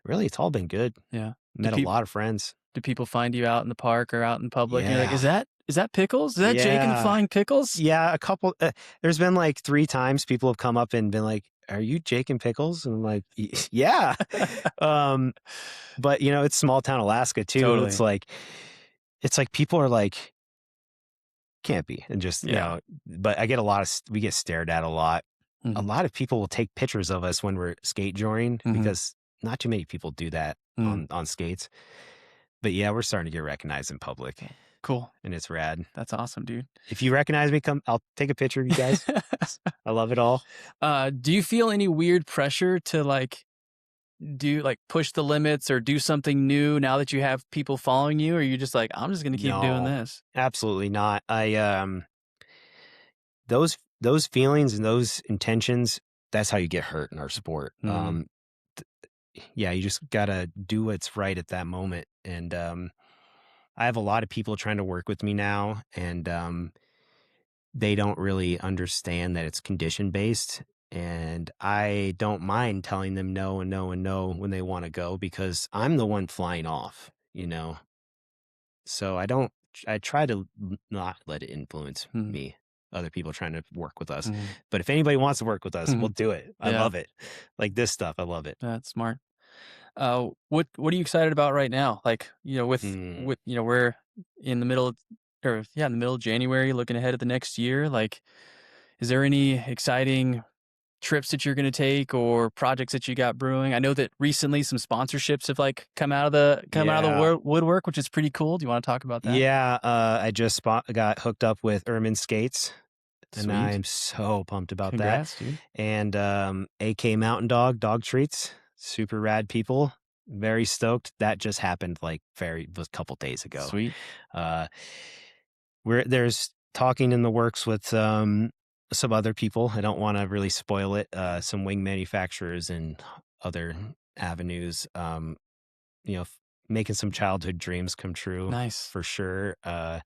really, it's all been good. yeah. Do Met a people lot of friends. do people find you out in the park or out in public and you're like, Yeah. is that Pickles? Is that Jake and the Yeah. Flying Pickles? Yeah. A couple, there's been like 3 times people have come up and been like, are you Jake and Pickles? And I'm like, yeah. um, but it's small town Alaska too. Totally. It's like people are like, can't be. And just, Yeah. but I get we get stared at a lot. A Mhm, lot of people will take pictures of us when we're skate joring mhm, because not too many people do that mm. on skates. But yeah, we're starting to get recognized in public Oh, cool. and it's rad. That's awesome, dude. If you recognize me, I'll take a picture of you guys. I love it all. Do you feel any weird pressure to push the limits or do something new now that you have people following you? Or are you just like, I'm just going to keep doing No, this? absolutely not. Those feelings and those intentions, that's how you get hurt in our sport. Mm, Yeah, you just gotta do what's right at that moment. And I have a lot of people trying to work with me now, and they don't really understand that it's condition based. And I don't mind telling them no and no and no when they want to go because I'm the one flying off. So I try to not let it influence mm, me, other people trying to work with us. mhm, But if anybody wants to work with us, we'll mhm. do it. I Yeah, love it. Like this stuff, I love it. that's smart. What are you excited about right now? Like, Mm. we're in the middle of, or yeah, in the middle of January, looking ahead at the next year. Like, is there any exciting trips that you're going to take or projects that you got brewing? I know that recently some sponsorships have come out of the Yeah. woodwork, which is pretty cool. Do you want to talk about that? Yeah, I just got hooked up with Ermin Skates, and Sweet. I'm so pumped about that. Congrats, dude. And AK Mountain Dog treats, super rad people. Very stoked. That just happened like was a couple days ago. Sweet. Uh, there's talking in the works with some other people. I don't want to really spoil it. Some wing manufacturers and other avenues. Making some childhood dreams come true Nice. for sure. And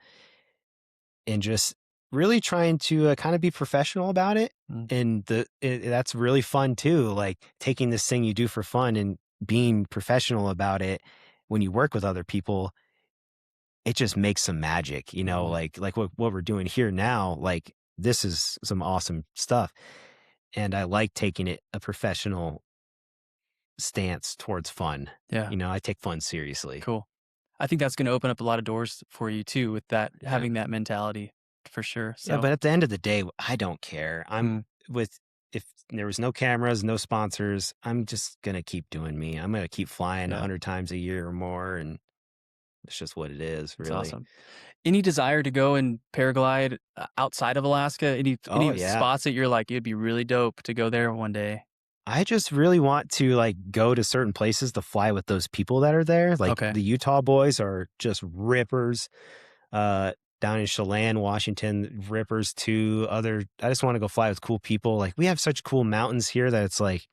just really trying to kind of be professional about it. Mm, And that's really fun too. Like taking this thing you do for fun and being professional about it when you work with other people, it just makes some magic, mhm. like what we're doing here now. Like this is some awesome stuff. And I like taking it a professional stance towards fun. Yeah, I take fun seriously. cool. I think that's going to open up a lot of doors for you too with that, Yeah. having that mentality for sure. Yeah, So, but at the end of the day, I don't care. mm, With if there was no cameras, no sponsors, I'm just gonna keep doing me. I'm gonna keep flying yeah, 100 times a year or more, and it's just what it is, it's really. awesome. Any desire to go and paraglide outside of Alaska? Any Oh any yeah, spots that you're like, it'd be really dope to go there one day? I just really want to like go to certain places to fly with those people that are there. Like Okay. the Utah boys are just rippers. Uh, Down in Chelan, Washington, rippers too. I just want to go fly with cool people. Like we have such cool mountains here that it's like,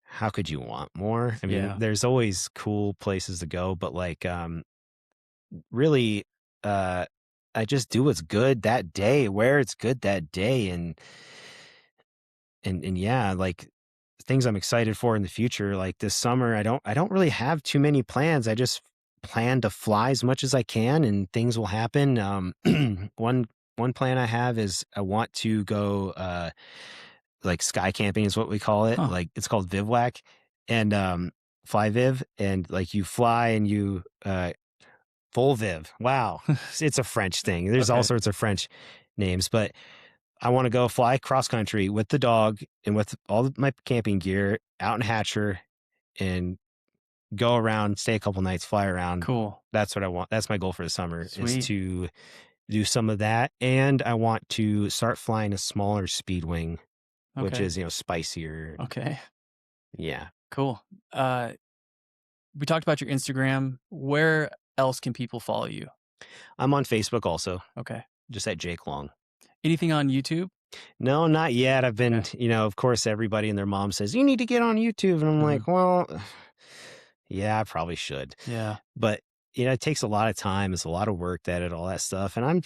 how could you want more? I mean, Yeah. there's always cool places to go, but like, really, uh, I just do what's good that day, where it's good that day, and yeah, like things I'm excited for in the future. Like this summer, I don't really have too many plans. I just plan to fly as much as I can, and things will happen. One plan I have is I want to go like sky camping is what we call it. Huh. Like it's called bivouac and fly viv, and like you fly and you full viv. Wow, it's a French thing. There's all Okay. sorts of French names, but I want to go fly cross country with the dog and with all of my camping gear out in Hatcher and go around, stay a couple nights, fly around. Cool. That's what I want. That's my goal for the summer is Sweet. to do some of that. And I want to start flying a smaller speed wing, which Okay. is, spicier. Okay. Yeah. Cool. We talked about your Instagram. Where else can people follow you? I'm on Facebook also, Okay. just at Jake Long. Anything on YouTube? No, not yet. I've been, Okay. of course, everybody and their mom says, you need to get on YouTube. And I'm Mhm. like, well, yeah, I probably should. Yeah. But, it takes a lot of time. It's a lot of work to edit all that stuff. And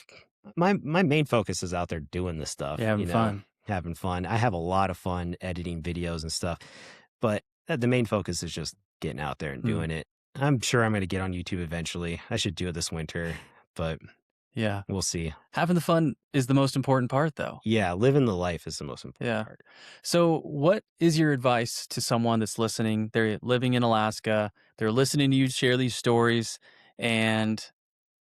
my main focus is out there doing this stuff, Yeah, having fun. having fun. I have a lot of fun editing videos and stuff, but the main focus is just getting out there and Mm. doing it. I'm sure I'm going to get on YouTube eventually. I should do it this winter, but Yeah. we'll see. Having the fun is the most important part, though. Yeah, living the life is the most important Yeah. part. So, what is your advice to someone that's listening? They're living in Alaska, they're listening to you share these stories, and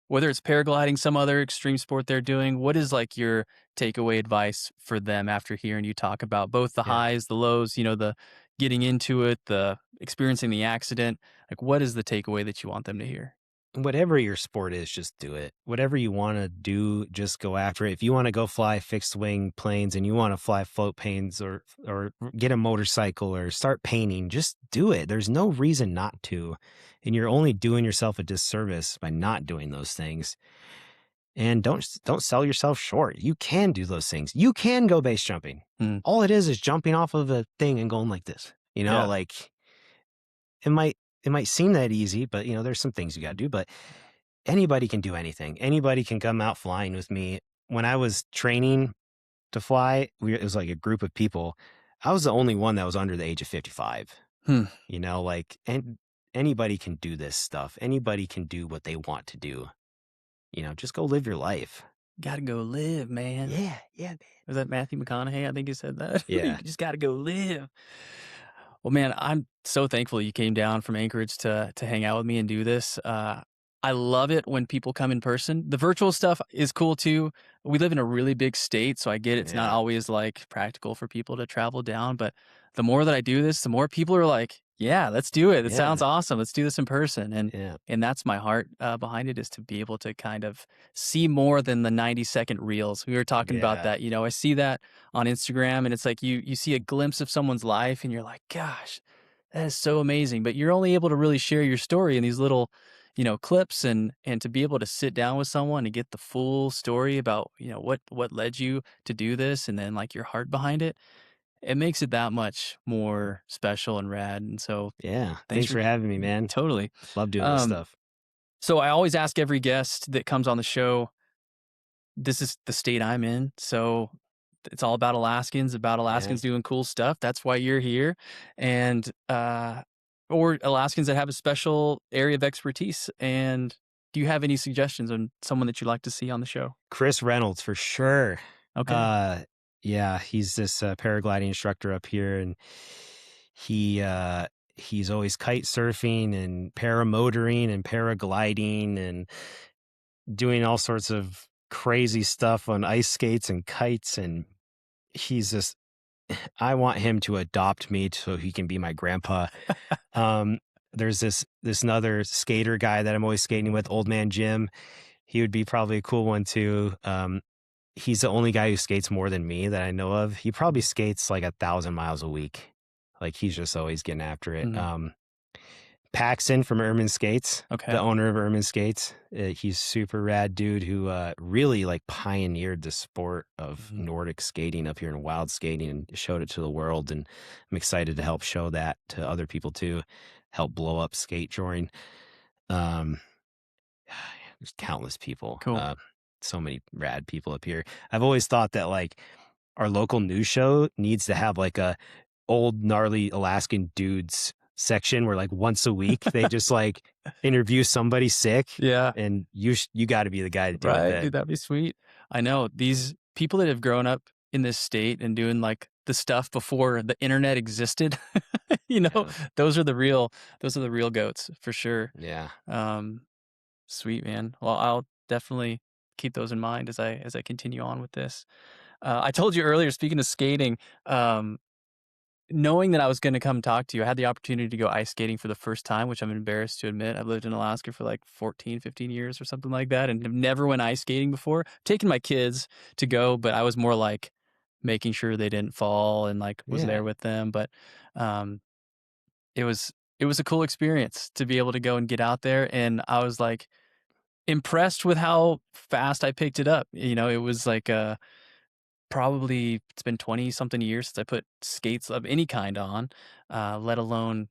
whether it's paragliding, some other extreme sport they're doing, what is like your takeaway advice for them after hearing you talk about both the Yeah. highs, the lows, the getting into it, the experiencing the accident? Like, what is the takeaway that you want them to hear? Whatever your sport is, just do it. Whatever you want to do, just go after it. If you want to go fly fixed wing planes and you want to fly float planes or get a motorcycle or start painting, just do it. There's no reason not to. And you're only doing yourself a disservice by not doing those things. And don't sell yourself short. You can do those things. You can go base jumping. Mm, All it is jumping off of a thing and going like this. yeah. Like it might seem that easy, but there's some things you got to do, but anybody can do anything. Anybody can come out flying with me. When I was training to fly, it was like a group of people. I was the only one that was under the age of 55. Hmm. And anybody can do this stuff. Anybody can do what they want to do. Just go live your life. Gotta go live, man. Yeah, man. Was that Matthew McConaughey? I think he said that. You Yeah. just gotta go live. Well, man, I'm so thankful you came down from Anchorage to hang out with me and do this. I love it when people come in person. The virtual stuff is cool too. We live in a really big state, so I get it's not Yeah. always like practical for people to travel down. But the more that I do this, the more people are like, "Yeah, let's do it. It sounds Yeah. awesome. Let's do this in person." Yeah. And that's my heart behind it is to be able to kind of see more than the 90-second reels. We were talking about Yeah. that. I see that on Instagram, and it's like you see a glimpse of someone's life, and you're like, "Gosh, that is so amazing." But you're only able to really share your story in these little clips, and to be able to sit down with someone and get the full story about what led you to do this, and then like your heart behind it, it makes it that much more special and rad. And so Yeah. thanks Thanks for for having me, man. totally. Love doing this um stuff. so I always ask every guest that comes on the show, this is the state I'm in, so it's all about Yeah. Alaskans doing cool stuff. That's why you're here. And or Alaskans that have a special area of expertise. And do you have any suggestions on someone that you'd like to see on the show? Chris Reynolds for sure. Okay. Yeah, he's this paragliding instructor up here, and he's always kite surfing and paramotoring and paragliding and doing all sorts of crazy stuff on ice skates and kites, and he's just I want him to adopt me so he can be my grandpa. There's this another skater guy that I'm always skating with, Old Man Jim. He would be probably a cool one too. He's the only guy who skates more than me that I know of. He probably skates like 1,000 miles a week. Like he's just always getting after it. Mhm. Paxton from Ermin Skates, Okay. the owner of Ermin Skates. He's super rad dude who really like pioneered the sport of Mhm. Nordic skating up here in wild skating and showed it to the world. And I'm excited to help show that to other people too, help blow up skate joring. There's countless people. Cool. So many rad people up here. I've always thought that like our local news show needs to have like a old gnarly Alaskan dudes section where like once a week they just like interview somebody sick, Yeah. and you got to be the guy to do Right. it. Dude, that'd be sweet. I know these people that have grown up in this state and doing like the stuff before the internet existed. Yeah. Those are the real goats for sure. Yeah. Um, Sweet, man. Well, I'll definitely keep those in mind as I continue on with this. I told you earlier, speaking of skating, um, knowing that I was going to come talk to you, I had the opportunity to go ice skating for the first time, which I'm embarrassed to admit. I've lived in Alaska for like 14, 15 years or something like that, and have never went ice skating before. Taken my kids to go, but I was more like making sure they didn't fall and like was Yeah. there with them. But um, it was it was a cool experience to be able to go and get out there, and I was like impressed with how fast I picked it up. It was like probably it's been 20 something years since I put skates of any kind on, let alone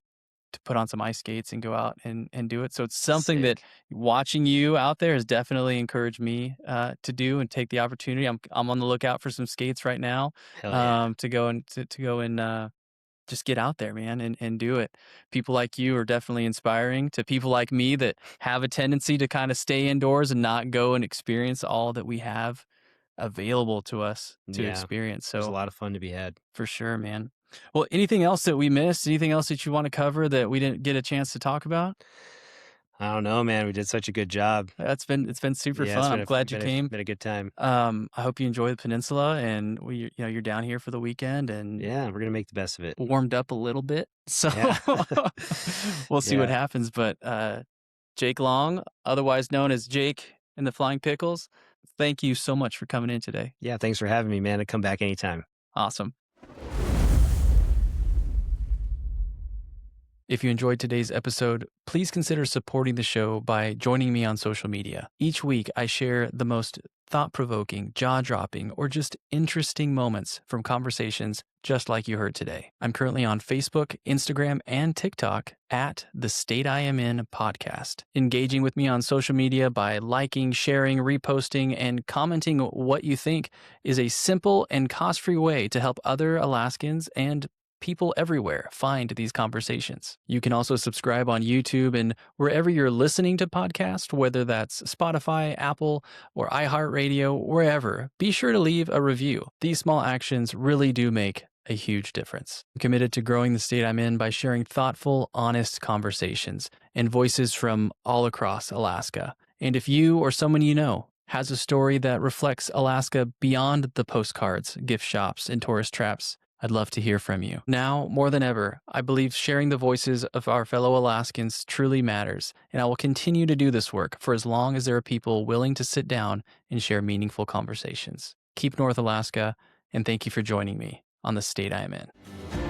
to put on some ice skates and go out and do it. So it's something that Sick. watching you out there has definitely encouraged me to do and take the opportunity. I'm on the lookout for some skates right now, Hell yeah. to go and just get out there, man, and do it. People like you are definitely inspiring to people like me that have a tendency to kind of stay indoors and not go and experience all that we have available to us to Yeah. experience. There's a So lot of fun to be had. for sure, man. Well, anything else that we missed? Anything else that you want to cover that we didn't get a chance to talk about? I don't know, man. We did such a good job. It's been super Yeah, it's fun. been I'm glad you came. been a good time. I hope you enjoy the peninsula and you're down here for the weekend and Yeah, we're gonna make the best of it. warmed up a little bit. So Yeah. we'll see what Yeah. happens. But Jake Long, otherwise known as Jake and the Flying Pickles, thank you so much for coming in today. Yeah, thanks for having me, man. I come back anytime. Awesome. If you enjoyed today's episode, please consider supporting the show by joining me on social media. Each week, I share the most thought-provoking, jaw-dropping, or just interesting moments from conversations just like you heard today. I'm currently on Facebook, Instagram, and TikTok at The State I Am In Podcast. Engaging with me on social media by liking, sharing, reposting, and commenting what you think is a simple and cost-free way to help other Alaskans and people everywhere find these conversations. You can also subscribe on YouTube and wherever you're listening to podcasts, whether that's Spotify, Apple, or iHeartRadio, wherever. Be sure to leave a review. These small actions really do make a huge difference. I'm committed to growing the state I'm in by sharing thoughtful, honest conversations and voices from all across Alaska. And if you or someone you know has a story that reflects Alaska beyond the postcards, gift shops, and tourist traps, I'd love to hear from you. Now, more than ever, I believe sharing the voices of our fellow Alaskans truly matters, and I will continue to do this work for as long as there are people willing to sit down and share meaningful conversations. Keep North Alaska, and thank you for joining me on The State I Am In.